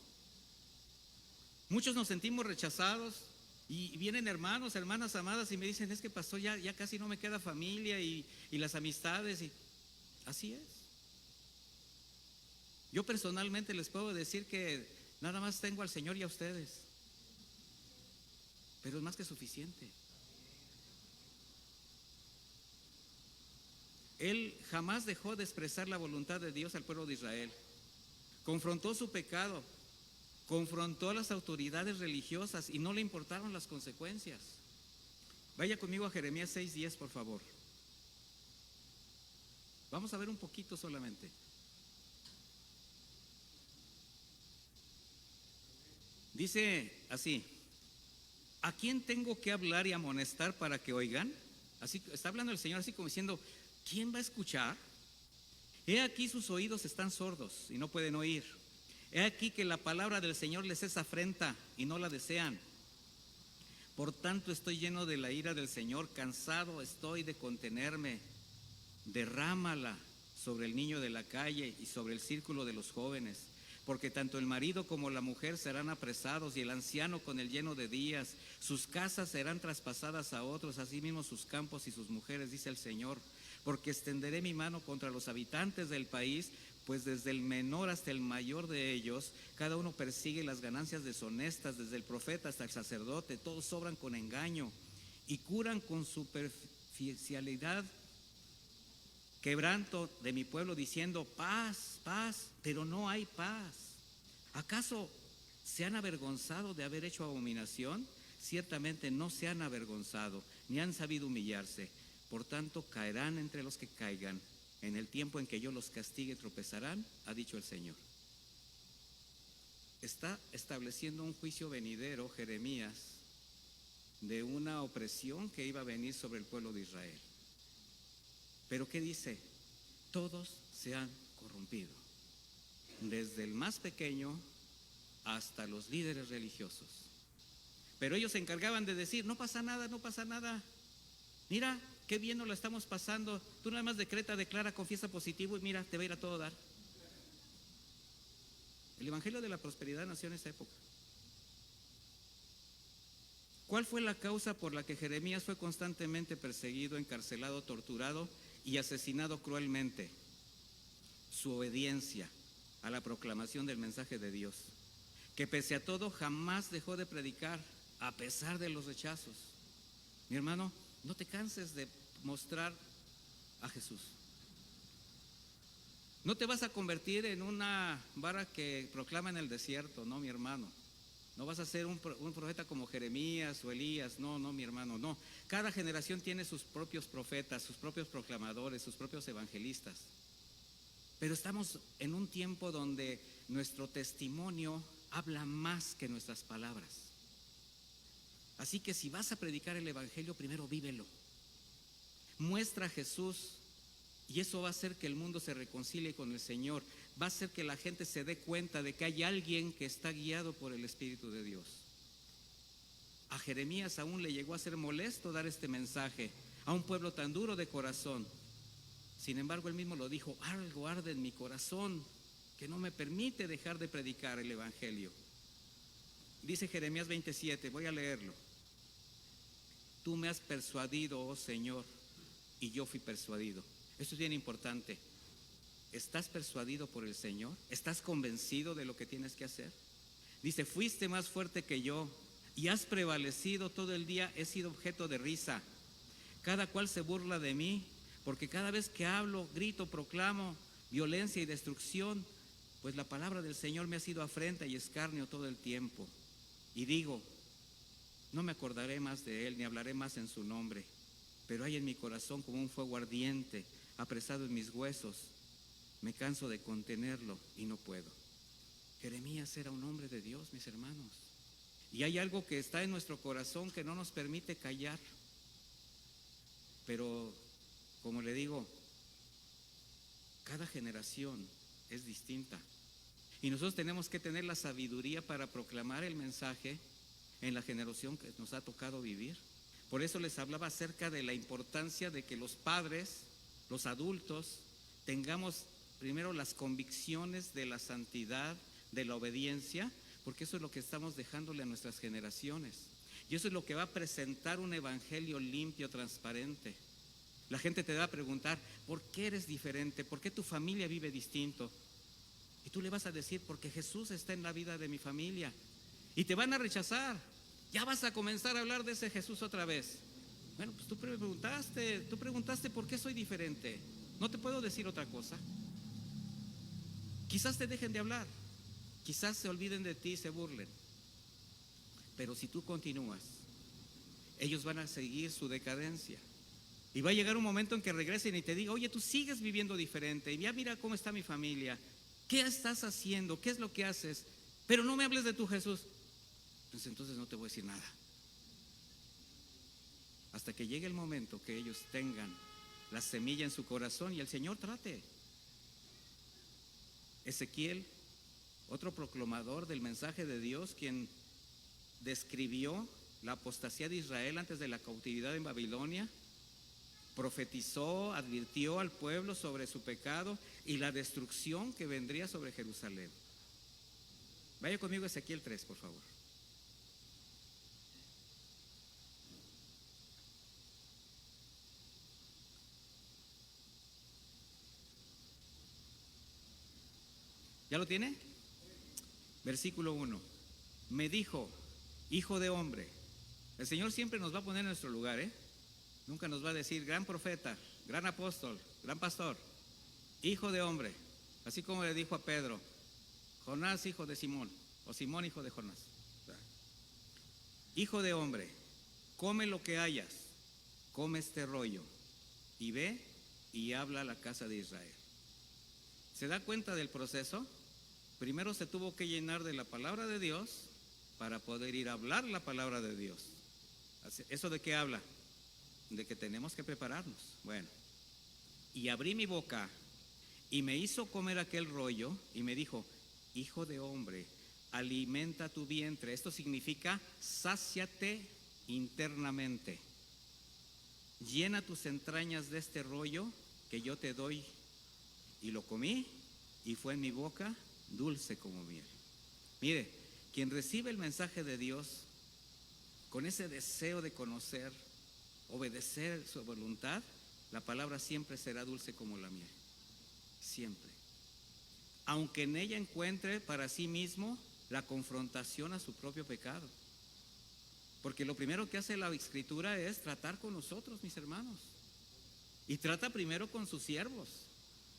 Muchos nos sentimos rechazados y vienen hermanos, hermanas amadas y me dicen, es que pastor, ya casi no me queda familia y las amistades. Y así es. Yo personalmente les puedo decir que nada más tengo al Señor y a ustedes, pero es más que suficiente. Él jamás dejó de expresar la voluntad de Dios al pueblo de Israel. Confrontó su pecado, confrontó a las autoridades religiosas y no le importaron las consecuencias. Vaya conmigo a Jeremías 6:10, por favor. Vamos a ver un poquito solamente. Dice así: ¿a quién tengo que hablar y amonestar para que oigan? Así está hablando el Señor, así como diciendo, ¿quién va a escuchar? He aquí sus oídos están sordos y no pueden oír. He aquí que la palabra del Señor les es afrenta y no la desean. Por tanto estoy lleno de la ira del Señor, cansado estoy de contenerme. Derrámala sobre el niño de la calle y sobre el círculo de los jóvenes, porque tanto el marido como la mujer serán apresados y el anciano con el lleno de días. Sus casas serán traspasadas a otros, asimismo sus campos y sus mujeres, dice el Señor. Porque extenderé mi mano contra los habitantes del país, pues desde el menor hasta el mayor de ellos, cada uno persigue las ganancias deshonestas, desde el profeta hasta el sacerdote, todos obran con engaño y curan con superficialidad quebranto de mi pueblo, diciendo paz, paz, pero no hay paz. ¿Acaso se han avergonzado de haber hecho abominación? Ciertamente no se han avergonzado, ni han sabido humillarse. Por tanto, caerán entre los que caigan. En el tiempo en que yo los castigue, tropezarán, ha dicho el Señor. Está estableciendo un juicio venidero, Jeremías, de una opresión que iba a venir sobre el pueblo de Israel. Pero ¿qué dice? Todos se han corrompido, desde el más pequeño hasta los líderes religiosos. Pero ellos se encargaban de decir, no pasa nada, no pasa nada. Mira, qué bien nos la estamos pasando. Tú nada más decreta, declara, confiesa positivo y mira, te va a ir a todo dar. El evangelio de la prosperidad nació en esa época. ¿Cuál fue la causa por la que Jeremías fue constantemente perseguido, encarcelado, torturado y asesinado cruelmente? Su obediencia a la proclamación del mensaje de Dios, que pese a todo jamás dejó de predicar, a pesar de los rechazos. Mi hermano, no te canses de mostrar a Jesús. No te vas a convertir en una vara que proclama en el desierto, no, mi hermano. No vas a ser un profeta como Jeremías o Elías, no, mi hermano, no. Cada generación tiene sus propios profetas, sus propios proclamadores, sus propios evangelistas. Pero estamos en un tiempo donde nuestro testimonio habla más que nuestras palabras. Así que si vas a predicar el evangelio, primero vívelo. Muestra a Jesús y eso va a hacer que el mundo se reconcilie con el Señor. Va a hacer que la gente se dé cuenta de que hay alguien que está guiado por el Espíritu de Dios. A Jeremías aún le llegó a ser molesto dar este mensaje a un pueblo tan duro de corazón. Sin embargo, él mismo lo dijo, algo arde en mi corazón que no me permite dejar de predicar el evangelio. Dice Jeremías 27, voy a leerlo. Tú me has persuadido, oh Señor, y yo fui persuadido. Esto es bien importante. ¿Estás persuadido por el Señor? ¿Estás convencido de lo que tienes que hacer? Dice, fuiste más fuerte que yo y has prevalecido todo el día, he sido objeto de risa. Cada cual se burla de mí, porque cada vez que hablo, grito, proclamo violencia y destrucción, pues la palabra del Señor me ha sido afrenta y escarnio todo el tiempo. Y digo, no me acordaré más de él, ni hablaré más en su nombre. Pero hay en mi corazón como un fuego ardiente, apresado en mis huesos. Me canso de contenerlo y no puedo. Jeremías era un hombre de Dios, mis hermanos. Y hay algo que está en nuestro corazón que no nos permite callar. Pero, como le digo, cada generación es distinta. Y nosotros tenemos que tener la sabiduría para proclamar el mensaje en la generación que nos ha tocado vivir. Por eso les hablaba acerca de la importancia de que los padres, los adultos, tengamos primero las convicciones de la santidad, de la obediencia, porque eso es lo que estamos dejándole a nuestras generaciones. Y eso es lo que va a presentar un evangelio limpio, transparente. La gente te va a preguntar, ¿por qué eres diferente? ¿Por qué tu familia vive distinto? Y tú le vas a decir, porque Jesús está en la vida de mi familia. Y te van a rechazar. Ya vas a comenzar a hablar de ese Jesús otra vez. Bueno, pues tú preguntaste por qué soy diferente. No te puedo decir otra cosa. Quizás te dejen de hablar. Quizás se olviden de ti y se burlen. Pero si tú continúas, ellos van a seguir su decadencia. Y va a llegar un momento en que regresen y te digan, oye, tú sigues viviendo diferente. Y ya mira cómo está mi familia. ¿Qué estás haciendo? ¿Qué es lo que haces? Pero no me hables de tu Jesús. Pues entonces no te voy a decir nada. Hasta que llegue el momento que ellos tengan la semilla en su corazón y el Señor trate. Ezequiel, otro proclamador del mensaje de Dios, quien describió la apostasía de Israel antes de la cautividad en Babilonia, profetizó, advirtió al pueblo sobre su pecado y la destrucción que vendría sobre Jerusalén. Vaya conmigo a Ezequiel 3, por favor. ¿Ya lo tiene? Versículo 1. Me dijo, hijo de hombre. El Señor siempre nos va a poner en nuestro lugar, ¿eh? Nunca nos va a decir gran profeta, gran apóstol, gran pastor. Hijo de hombre. Así como le dijo a Pedro, Jonás, hijo de Simón, o Simón, hijo de Jonás. Hijo de hombre, come lo que hayas, come este rollo y ve y habla a la casa de Israel. ¿Se da cuenta del proceso? Primero se tuvo que llenar de la palabra de Dios para poder ir a hablar la palabra de Dios. ¿Eso de qué habla? De que tenemos que prepararnos. Bueno, y abrí mi boca y me hizo comer aquel rollo y me dijo, hijo de hombre, alimenta tu vientre. Esto significa sáciate internamente. Llena tus entrañas de este rollo que yo te doy. Y lo comí y fue en mi boca dulce como miel. Mire, quien recibe el mensaje de Dios con ese deseo de conocer, obedecer su voluntad, la palabra siempre será dulce como la miel. Siempre. Aunque en ella encuentre para sí mismo la confrontación a su propio pecado. Porque lo primero que hace la Escritura es tratar con nosotros, mis hermanos. Y trata primero con sus siervos.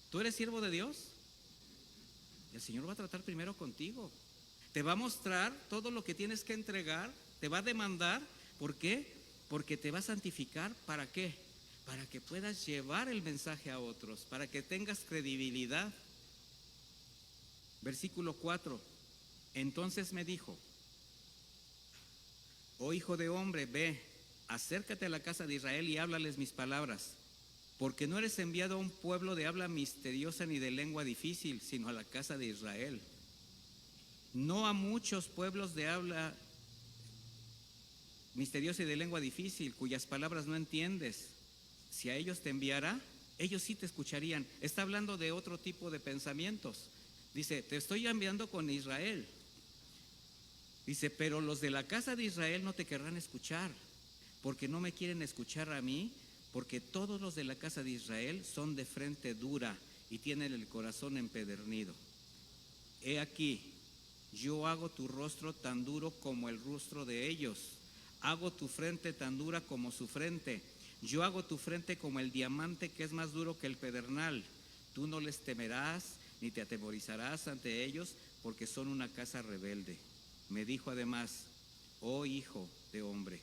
¿Tú eres siervo de Dios? El Señor va a tratar primero contigo. Te va a mostrar todo lo que tienes que entregar. Te va a demandar. ¿Por qué? Porque te va a santificar. ¿Para qué? Para que puedas llevar el mensaje a otros. Para que tengas credibilidad. Versículo 4. Entonces me dijo: oh hijo de hombre, ve, acércate a la casa de Israel y háblales mis palabras. Porque no eres enviado a un pueblo de habla misteriosa ni de lengua difícil, sino a la casa de Israel. No a muchos pueblos de habla misteriosa y de lengua difícil, cuyas palabras no entiendes. Si a ellos te enviara, ellos sí te escucharían. Está hablando de otro tipo de pensamientos. Dice, te estoy enviando con Israel. Dice, pero los de la casa de Israel no te querrán escuchar, porque no me quieren escuchar a mí. Porque todos los de la casa de Israel son de frente dura y tienen el corazón empedernido. He aquí, yo hago tu rostro tan duro como el rostro de ellos. Hago tu frente tan dura como su frente. Yo hago tu frente como el diamante que es más duro que el pedernal. Tú no les temerás ni te atemorizarás ante ellos, porque son una casa rebelde. Me dijo además: oh hijo de hombre,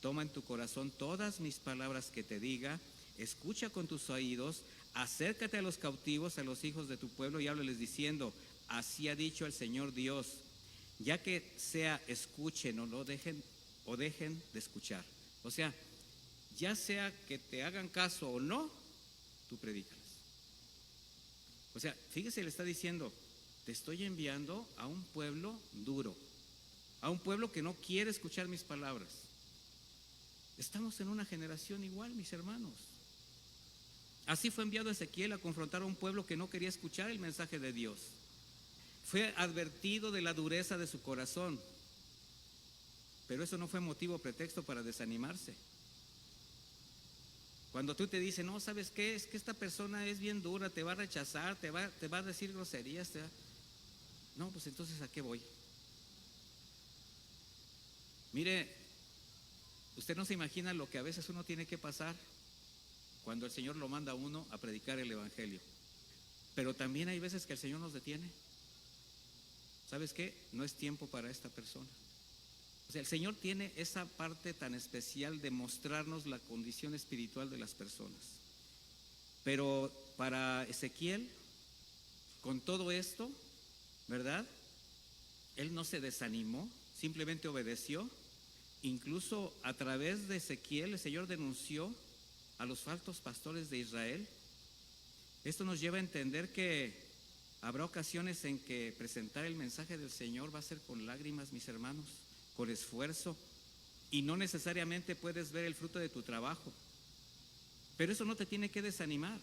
toma en tu corazón todas mis palabras que te diga, escucha con tus oídos, acércate a los cautivos, a los hijos de tu pueblo, y háblales diciendo: así ha dicho el Señor Dios. Ya que sea escuchen o dejen de escuchar. O sea, ya sea que te hagan caso o no, tú predícales. O sea, fíjese, le está diciendo: te estoy enviando a un pueblo duro, a un pueblo que no quiere escuchar mis palabras. Estamos en una generación igual, mis hermanos. Así fue enviado Ezequiel a confrontar a un pueblo que no quería escuchar el mensaje de Dios. Fue advertido de la dureza de su corazón, pero eso no fue motivo o pretexto para desanimarse. Cuando tú te dices: no, ¿sabes qué? Es que esta persona es bien dura, te va a rechazar, te va a decir groserías. No, pues entonces, ¿a qué voy? Mire, usted no se imagina lo que a veces uno tiene que pasar cuando el Señor lo manda a uno a predicar el Evangelio. Pero también hay veces que el Señor nos detiene. ¿Sabes qué? No es tiempo para esta persona. O sea, el Señor tiene esa parte tan especial de mostrarnos la condición espiritual de las personas. Pero para Ezequiel, con todo esto, ¿verdad? Él no se desanimó, simplemente obedeció. Incluso a través de Ezequiel, el Señor denunció a los falsos pastores de Israel. Esto nos lleva a entender que habrá ocasiones en que presentar el mensaje del Señor va a ser con lágrimas, mis hermanos, con esfuerzo, y no necesariamente puedes ver el fruto de tu trabajo. Pero eso no te tiene que desanimar.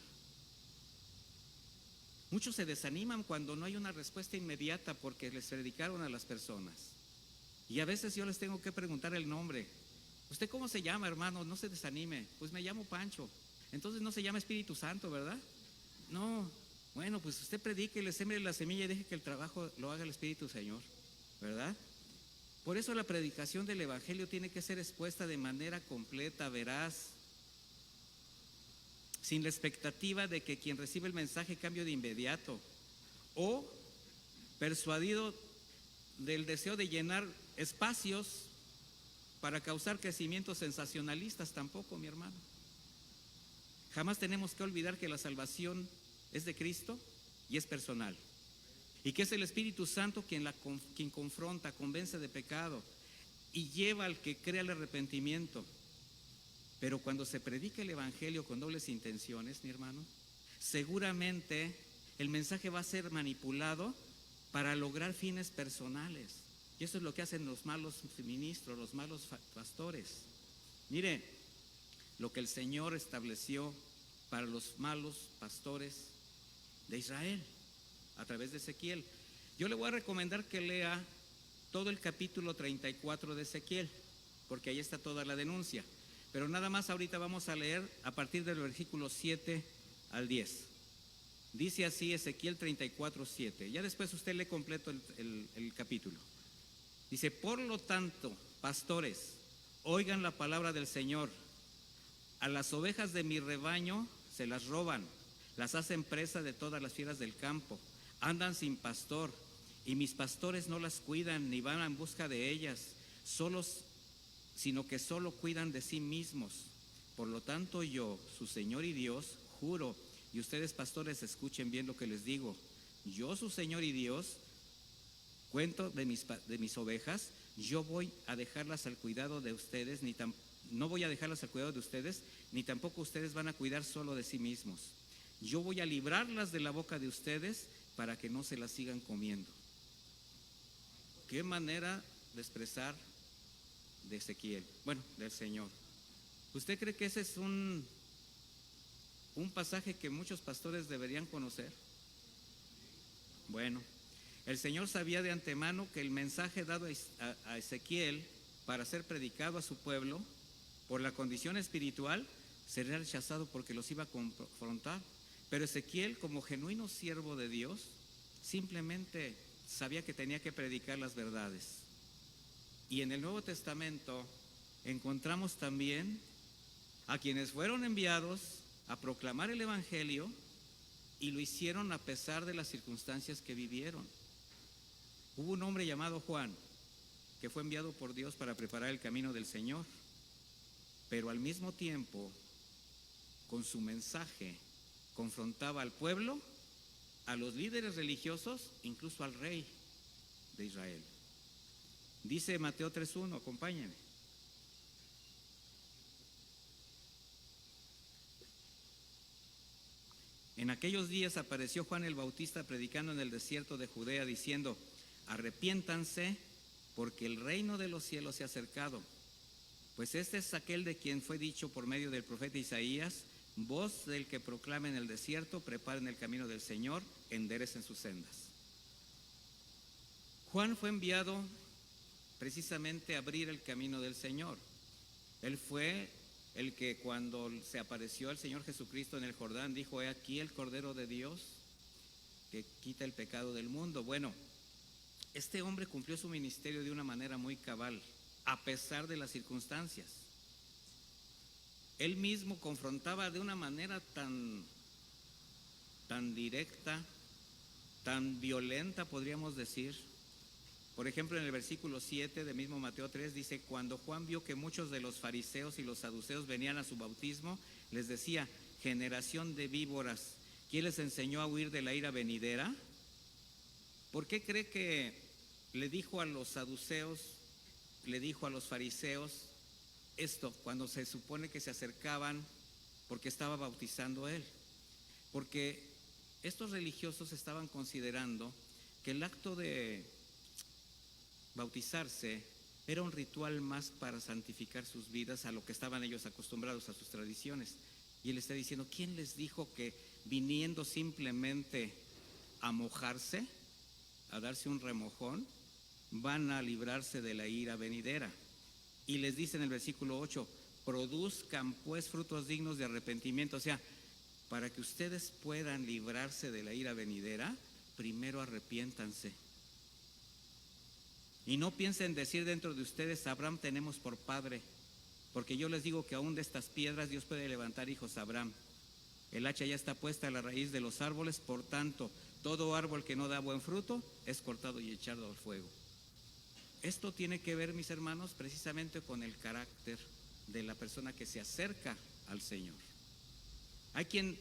Muchos se desaniman cuando no hay una respuesta inmediata porque les predicaron a las personas. Y a veces yo les tengo que preguntar el nombre. ¿Usted cómo se llama, hermano? No se desanime. Pues me llamo Pancho. Entonces no se llama Espíritu Santo, ¿verdad? No. Bueno, pues usted predique, le sembre la semilla y deje que el trabajo lo haga el Espíritu Señor, ¿verdad? Por eso la predicación del Evangelio tiene que ser expuesta de manera completa, veraz, sin la expectativa de que quien recibe el mensaje cambie de inmediato, o persuadido del deseo de llenar espacios para causar crecimientos sensacionalistas. Tampoco, mi hermano. Jamás tenemos que olvidar que la salvación es de Cristo y es personal, y que es el Espíritu Santo quien confronta, convence de pecado y lleva al que cree al arrepentimiento. Pero cuando se predica el Evangelio con dobles intenciones, mi hermano, seguramente el mensaje va a ser manipulado para lograr fines personales. Y eso es lo que hacen los malos ministros, los malos pastores. Mire, lo que el Señor estableció para los malos pastores de Israel a través de Ezequiel. Yo le voy a recomendar que lea todo el capítulo 34 de Ezequiel, porque ahí está toda la denuncia. Pero nada más ahorita vamos a leer a partir del versículo 7 al 10. Dice así Ezequiel 34:7. Ya después usted lee completo el capítulo. Dice: por lo tanto, pastores, oigan la palabra del Señor. A las ovejas de mi rebaño se las roban, las hacen presa de todas las fieras del campo, andan sin pastor, y mis pastores no las cuidan ni van en busca de ellas, sino que solo cuidan de sí mismos. Por lo tanto, yo, su Señor y Dios, juro, y ustedes pastores escuchen bien lo que les digo, yo, su Señor y Dios, cuento de mis ovejas, yo voy a dejarlas al cuidado de ustedes, no voy a dejarlas al cuidado de ustedes, ni tampoco ustedes van a cuidar solo de sí mismos. Yo voy a librarlas de la boca de ustedes para que no se las sigan comiendo. Qué manera de expresar de Ezequiel, bueno, del Señor. ¿Usted cree que ese es un pasaje que muchos pastores deberían conocer? Bueno, el Señor sabía de antemano que el mensaje dado a Ezequiel para ser predicado a su pueblo por la condición espiritual sería rechazado porque los iba a confrontar. Pero Ezequiel, como genuino siervo de Dios, simplemente sabía que tenía que predicar las verdades. Y en el Nuevo Testamento encontramos también a quienes fueron enviados a proclamar el Evangelio y lo hicieron a pesar de las circunstancias que vivieron. Hubo un hombre llamado Juan que fue enviado por Dios para preparar el camino del Señor, pero al mismo tiempo, con su mensaje, confrontaba al pueblo, a los líderes religiosos, incluso al rey de Israel. Dice Mateo 3:1, acompáñenme. En aquellos días apareció Juan el Bautista predicando en el desierto de Judea, diciendo: arrepiéntanse, porque el reino de los cielos se ha acercado. Pues este es aquel de quien fue dicho por medio del profeta Isaías: voz del que proclama en el desierto, preparen el camino del Señor, enderecen sus sendas. Juan fue enviado precisamente a abrir el camino del Señor. Él fue el que, cuando se apareció el Señor Jesucristo en el Jordán, dijo: he aquí el Cordero de Dios que quita el pecado del mundo. Bueno, este hombre cumplió su ministerio de una manera muy cabal, a pesar de las circunstancias. Él mismo confrontaba de una manera tan directa, tan violenta, podríamos decir. Por ejemplo, en el versículo 7 de mismo Mateo 3 dice: cuando Juan vio que muchos de los fariseos y los saduceos venían a su bautismo, les decía: generación de víboras, ¿quién les enseñó a huir de la ira venidera? ¿Por qué cree que le dijo a los saduceos, le dijo a los fariseos esto cuando se supone que se acercaban porque estaba bautizando él? Porque estos religiosos estaban considerando que el acto de bautizarse era un ritual más para santificar sus vidas a lo que estaban ellos acostumbrados, a sus tradiciones. Y él está diciendo: ¿quién les dijo que viniendo simplemente a mojarse, a darse un remojón, van a librarse de la ira venidera? Y les dice en el versículo 8: produzcan pues frutos dignos de arrepentimiento. O sea, para que ustedes puedan librarse de la ira venidera, primero arrepiéntanse. Y no piensen decir dentro de ustedes: Abraham tenemos por padre, porque yo les digo que aún de estas piedras Dios puede levantar hijos a Abraham. El hacha ya está puesta a la raíz de los árboles, por tanto, todo árbol que no da buen fruto es cortado y echado al fuego. Esto tiene que ver, mis hermanos, precisamente con el carácter de la persona que se acerca al Señor. Hay quien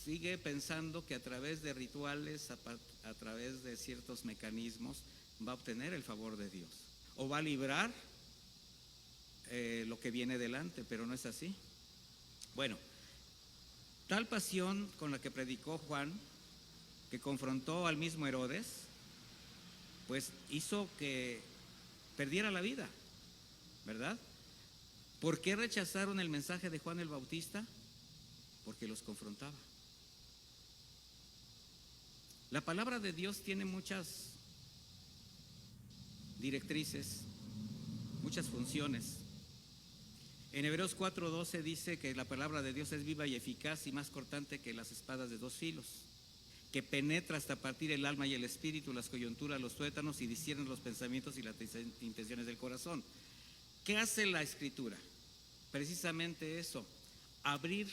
sigue pensando que a través de rituales, a través de ciertos mecanismos, va a obtener el favor de Dios o va a librar lo que viene delante, pero no es así. Bueno, tal pasión con la que predicó Juan, que confrontó al mismo Herodes, pues hizo que perdiera la vida, ¿verdad? ¿Por qué rechazaron el mensaje de Juan el Bautista? Porque los confrontaba. La palabra de Dios tiene muchas directrices, muchas funciones. En Hebreos 4:12 dice que la palabra de Dios es viva y eficaz y más cortante que las espadas de 2 filos, que penetra hasta partir el alma y el espíritu, las coyunturas, los tuétanos, y discierne los pensamientos y las intenciones del corazón. ¿Qué hace la Escritura? Precisamente eso, abrir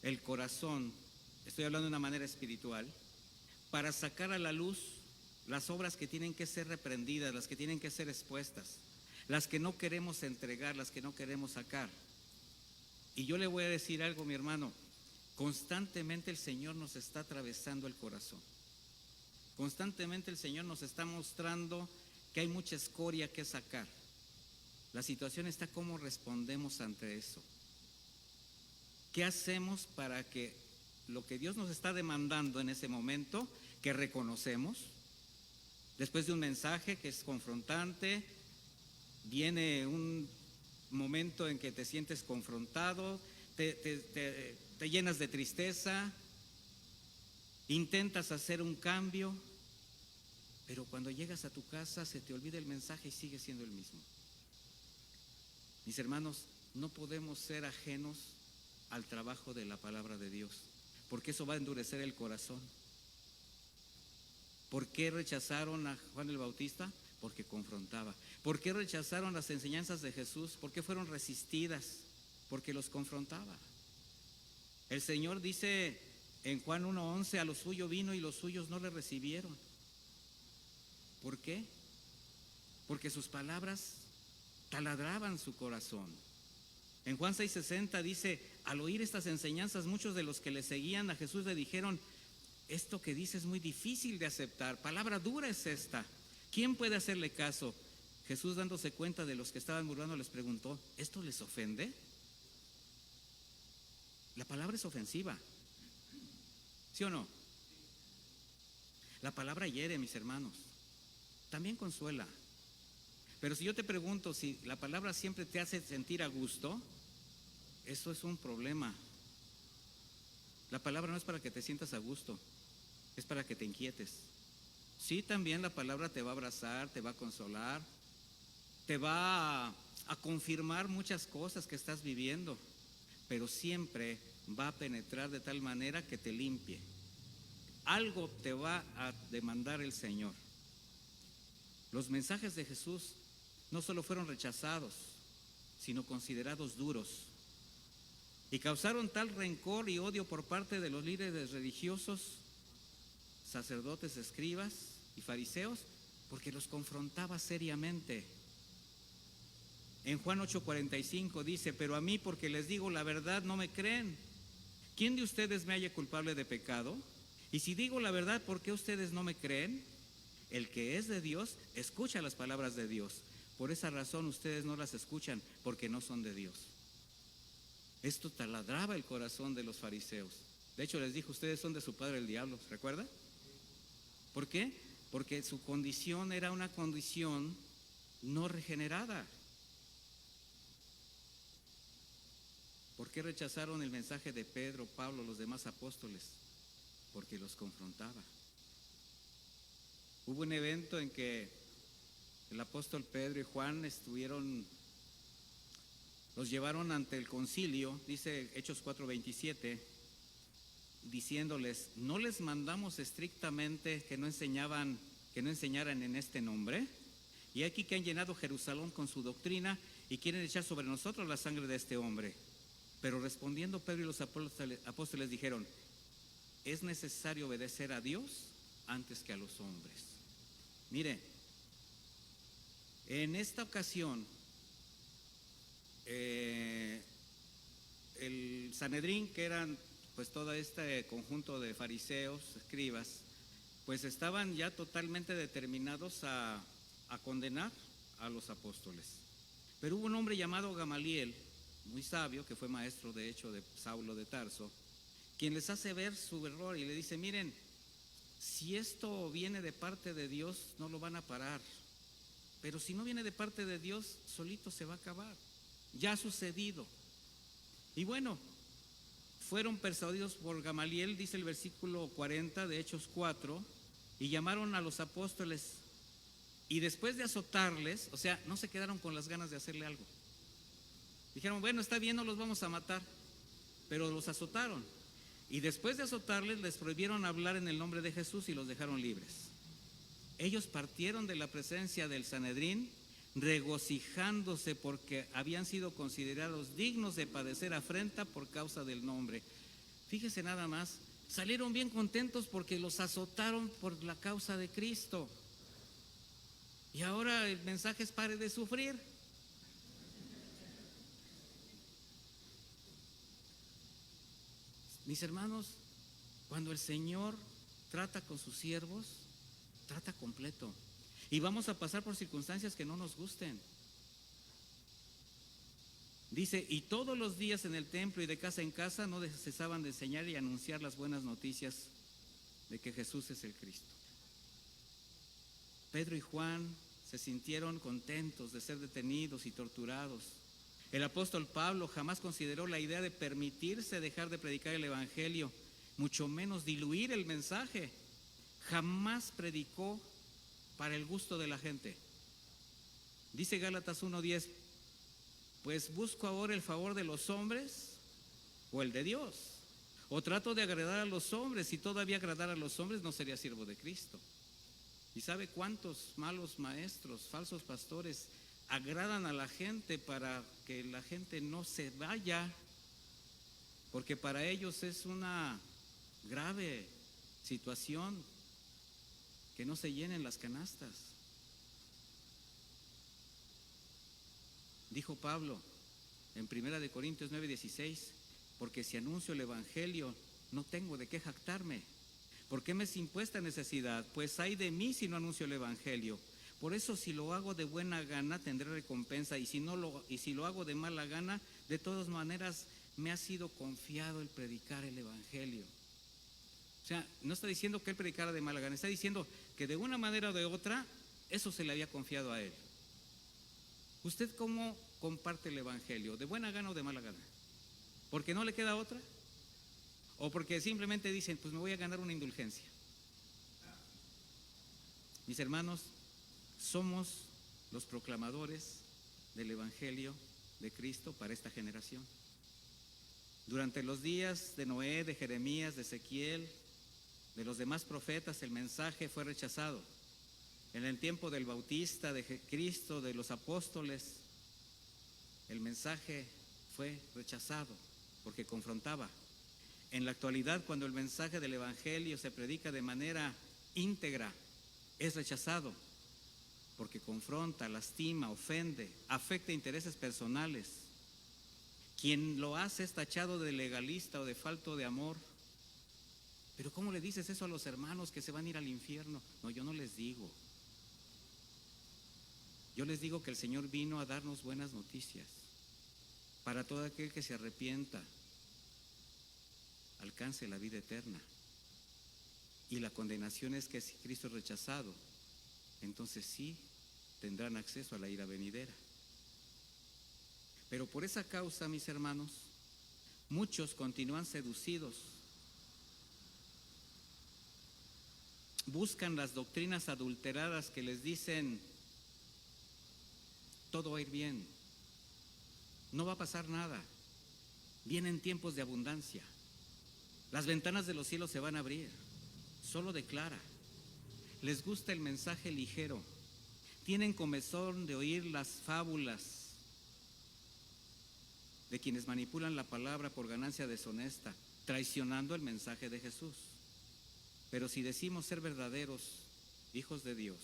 el corazón, estoy hablando de una manera espiritual, para sacar a la luz las obras que tienen que ser reprendidas, las que tienen que ser expuestas, las que no queremos entregar, las que no queremos sacar. Y yo le voy a decir algo, mi hermano, constantemente el Señor nos está atravesando el corazón. Constantemente el Señor nos está mostrando que hay mucha escoria que sacar. La situación está cómo respondemos ante eso. ¿Qué hacemos para que lo que Dios nos está demandando en ese momento, que reconocemos, después de un mensaje que es confrontante, viene un momento en que te sientes confrontado, te llenas de tristeza, intentas hacer un cambio, pero cuando llegas a tu casa se te olvida el mensaje y sigue siendo el mismo? Mis hermanos, no podemos ser ajenos al trabajo de la palabra de Dios, porque eso va a endurecer el corazón. ¿Por qué rechazaron a Juan el Bautista? Porque confrontaba. ¿Por qué rechazaron las enseñanzas de Jesús? ¿Por qué fueron resistidas? Porque los confrontaba. El Señor dice en Juan 1:11, a lo suyo vino y los suyos no le recibieron. ¿Por qué? Porque sus palabras taladraban su corazón. En Juan 6:60 dice, al oír estas enseñanzas, muchos de los que le seguían a Jesús le dijeron, esto que dice es muy difícil de aceptar, palabra dura es esta, ¿quién puede hacerle caso? Jesús, dándose cuenta de los que estaban burlando, les preguntó, ¿esto les ofende? La palabra es ofensiva, ¿sí o no? La palabra hiere, mis hermanos, también consuela. Pero si yo te pregunto si la palabra siempre te hace sentir a gusto, eso es un problema. La palabra no es para que te sientas a gusto, es para que te inquietes. Sí, también la palabra te va a abrazar, te va a consolar, te va a confirmar muchas cosas que estás viviendo, pero siempre va a penetrar de tal manera que te limpie. Algo te va a demandar el Señor. Los mensajes de Jesús no solo fueron rechazados, sino considerados duros, y causaron tal rencor y odio por parte de los líderes religiosos, sacerdotes, escribas y fariseos, porque los confrontaba seriamente. En Juan 8:45 dice, pero a mí, porque les digo la verdad, no me creen. ¿Quién de ustedes me halla culpable de pecado? Y si digo la verdad, ¿por qué ustedes no me creen? El que es de Dios, escucha las palabras de Dios. Por esa razón ustedes no las escuchan, porque no son de Dios. Esto taladraba el corazón de los fariseos. De hecho, les dijo, ustedes son de su padre el diablo, ¿se recuerda? ¿Por qué? Porque su condición era una condición no regenerada. ¿Por qué rechazaron el mensaje de Pedro, Pablo, los demás apóstoles? Porque los confrontaba. Hubo un evento en que el apóstol Pedro y Juan los llevaron ante el concilio, dice Hechos 4:27, diciéndoles, ¿no les mandamos estrictamente que no enseñaran en este nombre? Y aquí que han llenado Jerusalén con su doctrina y quieren echar sobre nosotros la sangre de este hombre. Pero respondiendo Pedro y los apóstoles dijeron, es necesario obedecer a Dios antes que a los hombres. Mire, en esta ocasión, el Sanedrín, que eran pues todo este conjunto de fariseos, escribas, pues estaban ya totalmente determinados a condenar a los apóstoles. Pero hubo un hombre llamado Gamaliel, muy sabio, que fue maestro de hecho de Saulo de Tarso, quien les hace ver su error y le dice, miren, si esto viene de parte de Dios, no lo van a parar. Pero si no viene de parte de Dios, solito se va a acabar. Ya ha sucedido. Y bueno, fueron persuadidos por Gamaliel, dice el versículo 40 de Hechos 4, y llamaron a los apóstoles. Y después de azotarles, o sea, no se quedaron con las ganas de hacerle algo. Dijeron, bueno, está bien, no los vamos a matar, pero los azotaron. Y después de azotarles, les prohibieron hablar en el nombre de Jesús y los dejaron libres. Ellos partieron de la presencia del Sanedrín, regocijándose porque habían sido considerados dignos de padecer afrenta por causa del nombre. Fíjese nada más, salieron bien contentos porque los azotaron por la causa de Cristo. Y ahora el mensaje es: pare de sufrir. Mis hermanos, cuando el Señor trata con sus siervos, trata completo. Y vamos a pasar por circunstancias que no nos gusten. Dice, y todos los días en el templo y de casa en casa no cesaban de enseñar y anunciar las buenas noticias de que Jesús es el Cristo. Pedro y Juan se sintieron contentos de ser detenidos y torturados. El apóstol Pablo jamás consideró la idea de permitirse dejar de predicar el evangelio, mucho menos diluir el mensaje. Jamás predicó para el gusto de la gente. Dice Gálatas 1:10, pues busco ahora el favor de los hombres o el de Dios, o trato de agradar a los hombres. Si todavía agradar a los hombres, no sería siervo de Cristo. ¿Y sabe cuántos malos maestros, falsos pastores agradan a la gente para que la gente no se vaya? Porque para ellos es una grave situación que no se llenen las canastas. Dijo Pablo en 1 Corintios 9:16, porque si anuncio el evangelio no tengo de qué jactarme. ¿Por qué me es impuesta necesidad? Pues hay de mí si no anuncio el evangelio. Por eso si lo hago de buena gana tendré recompensa, y si lo hago de mala gana, de todas maneras me ha sido confiado el predicar el evangelio. O sea, no está diciendo que él predicara de mala gana, está diciendo que de una manera o de otra eso se le había confiado a él. ¿Usted cómo comparte el evangelio? ¿De buena gana o de mala gana? ¿Porque no le queda otra? ¿O porque simplemente dicen, pues me voy a ganar una indulgencia? Mis hermanos, somos los proclamadores del evangelio de Cristo para esta generación. Durante los días de Noé, de Jeremías, de Ezequiel, de los demás profetas, el mensaje fue rechazado. En el tiempo del Bautista, de Cristo, de los apóstoles, el mensaje fue rechazado porque confrontaba. En la actualidad, cuando el mensaje del evangelio se predica de manera íntegra, es rechazado porque confronta, lastima, ofende, afecta intereses personales. Quien lo hace es tachado de legalista o de falto de amor. Pero ¿cómo le dices eso a los hermanos que se van a ir al infierno? No, yo no les digo. Yo les digo que el Señor vino a darnos buenas noticias. Para todo aquel que se arrepienta, alcance la vida eterna. Y la condenación es que si Cristo es rechazado, entonces sí tendrán acceso a la ira venidera. Pero por esa causa, mis hermanos, muchos continúan seducidos. Buscan las doctrinas adulteradas que les dicen, todo va a ir bien, no va a pasar nada, vienen tiempos de abundancia, las ventanas de los cielos se van a abrir. Solo declara. Les gusta el mensaje ligero, tienen comezón de oír las fábulas de quienes manipulan la palabra por ganancia deshonesta, traicionando el mensaje de Jesús. Pero si decimos ser verdaderos hijos de Dios,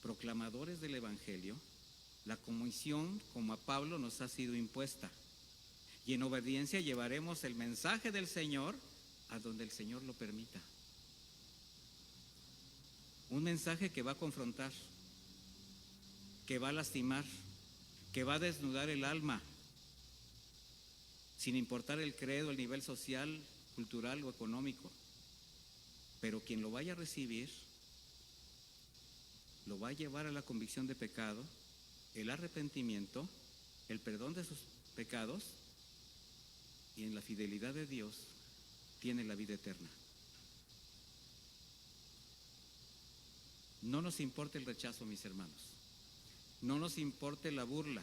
proclamadores del evangelio, la comisión, como a Pablo, nos ha sido impuesta, y en obediencia llevaremos el mensaje del Señor a donde el Señor lo permita. Un mensaje que va a confrontar, que va a lastimar, que va a desnudar el alma, sin importar el credo, el nivel social, cultural o económico. Pero quien lo vaya a recibir, lo va a llevar a la convicción de pecado, el arrepentimiento, el perdón de sus pecados, y en la fidelidad de Dios tiene la vida eterna. No nos importa el rechazo, mis hermanos. No nos importa la burla,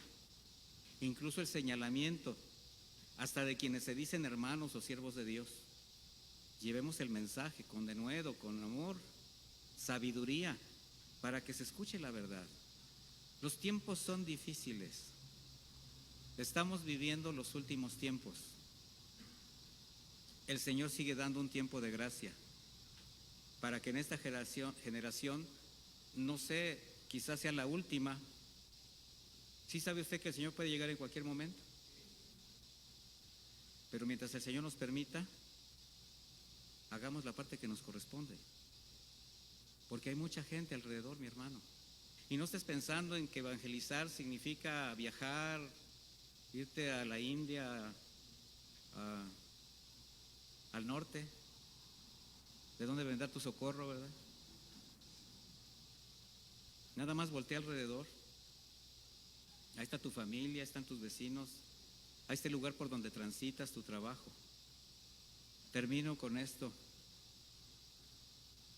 incluso el señalamiento, hasta de quienes se dicen hermanos o siervos de Dios. Llevemos el mensaje con denuedo, con amor, sabiduría, para que se escuche la verdad. Los tiempos son difíciles. Estamos viviendo los últimos tiempos. El Señor sigue dando un tiempo de gracia para que en esta generación, no sé, quizás sea la última. ¿Sí sabe usted que el Señor puede llegar en cualquier momento? Pero mientras el Señor nos permita, hagamos la parte que nos corresponde, porque hay mucha gente alrededor, mi hermano. Y no estés pensando en que evangelizar significa viajar, irte a la India, al norte, de donde vendrá tu socorro, ¿verdad? Nada más voltea alrededor. Ahí está tu familia, ahí están tus vecinos, ahí está el lugar por donde transitas, tu trabajo. Termino con esto.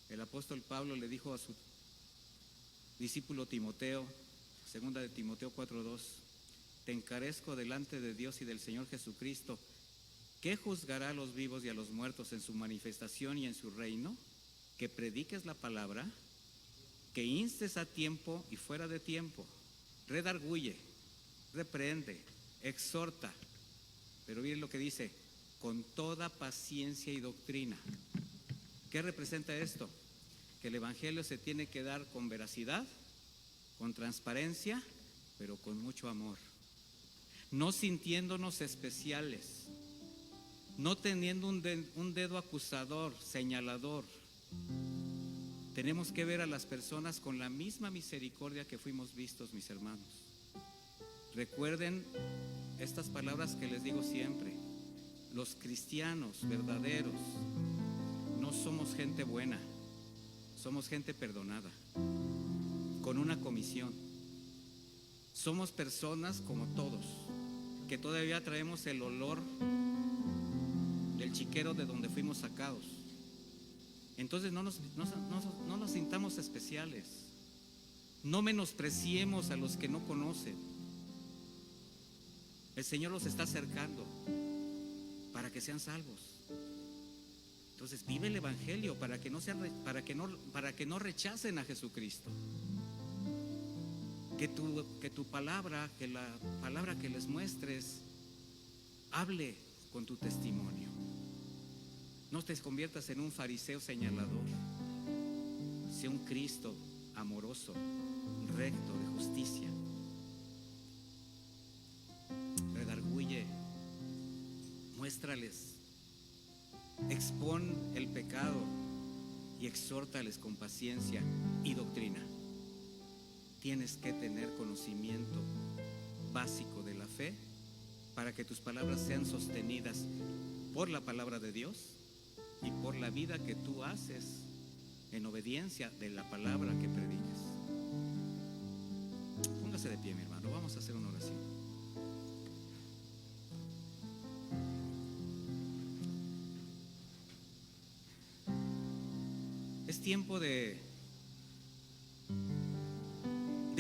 El apóstol Pablo le dijo a su discípulo Timoteo, segunda de Timoteo 4:2, te encarezco delante de Dios y del Señor Jesucristo, que juzgará a los vivos y a los muertos en su manifestación y en su reino, que prediques la palabra, que instes a tiempo y fuera de tiempo, redarguye, reprende, exhorta, pero miren lo que dice, con toda paciencia y doctrina. ¿Qué representa esto? Que el evangelio se tiene que dar con veracidad, con transparencia, pero con mucho amor, no sintiéndonos especiales, no teniendo un dedo acusador, señalador. Tenemos que ver a las personas con la misma misericordia que fuimos vistos, mis hermanos. Recuerden estas palabras que les digo siempre. Los cristianos verdaderos no somos gente buena, somos gente perdonada, con una comisión. Somos personas como todos, que todavía traemos el olor del chiquero de donde fuimos sacados. Entonces no nos sintamos especiales, no menospreciemos a los que no conocen. El Señor los está acercando para que sean salvos. Entonces vive el evangelio para que no rechacen a Jesucristo. Que tu palabra, que la palabra que les muestres hable con tu testimonio. No te conviertas en un fariseo señalador. Sea un Cristo amoroso, recto, de justicia. Redarguye, muéstrales, expón el pecado y exhórtales con paciencia y doctrina. Tienes que tener conocimiento básico de la fe para que tus palabras sean sostenidas por la palabra de Dios y por la vida que tú haces en obediencia de la palabra que predicas. Póngase de pie, mi hermano, vamos a hacer una oración. Es tiempo de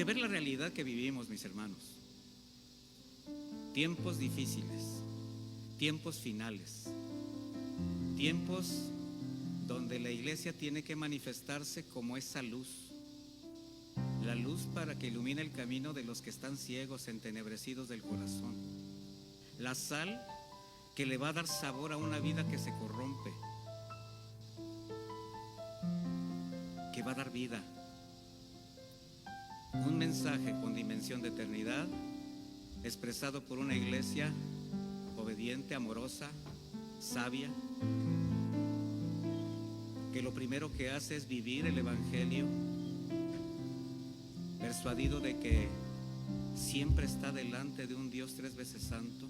ver la realidad que vivimos, mis hermanos. Tiempos difíciles, tiempos finales, tiempos donde la iglesia tiene que manifestarse como esa luz, la luz para que ilumine el camino de los que están ciegos, entenebrecidos del corazón, la sal que le va a dar sabor a una vida que se corrompe, que va a dar vida. Un mensaje con dimensión de eternidad, expresado por una iglesia obediente, amorosa, sabia, que lo primero que hace es vivir el evangelio, persuadido de que siempre está delante de un Dios 3 veces santo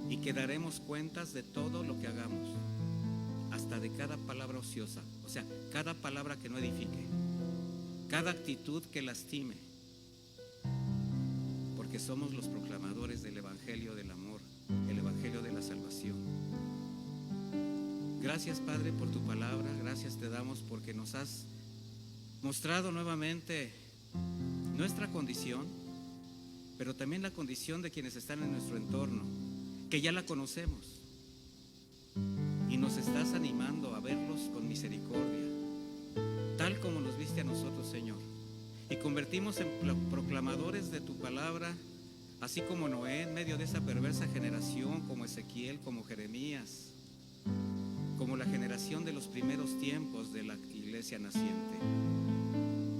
y que daremos cuentas de todo lo que hagamos, hasta hasta de cada palabra ociosa, o sea, cada palabra que no edifique, cada actitud que lastime, porque somos los proclamadores del Evangelio del amor, el Evangelio de la salvación. Gracias, Padre, por tu palabra. Gracias te damos porque nos has mostrado nuevamente nuestra condición, pero también la condición de quienes están en nuestro entorno, que ya la conocemos, y nos estás animando a verlos con misericordia, tal como nos viste a nosotros, Señor, y convertimos en proclamadores de tu palabra, así como Noé en medio de esa perversa generación, como Ezequiel, como Jeremías, como la generación de los primeros tiempos de la iglesia naciente.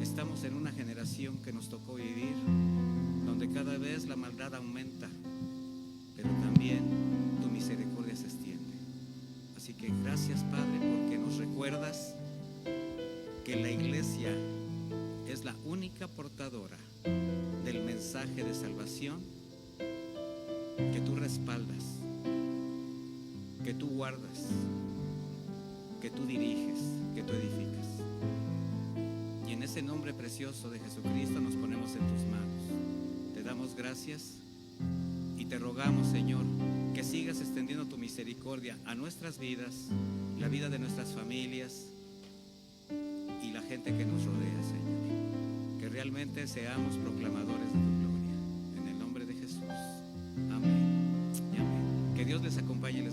Estamos en una generación que nos tocó vivir, donde cada vez la maldad aumenta, pero también tu misericordia se extiende. Así que gracias, Padre, porque nos recuerdas que la iglesia es la única portadora del mensaje de salvación que tú respaldas, que tú guardas, que tú diriges, que tú edificas. Y en ese nombre precioso de Jesucristo nos ponemos en tus manos. Te damos gracias y te rogamos, Señor, que sigas extendiendo tu misericordia a nuestras vidas, la vida de nuestras familias y la gente que nos rodea, Señor. Que realmente seamos proclamadores de tu gloria. En el nombre de Jesús. Amén y amén. Que Dios les acompañe.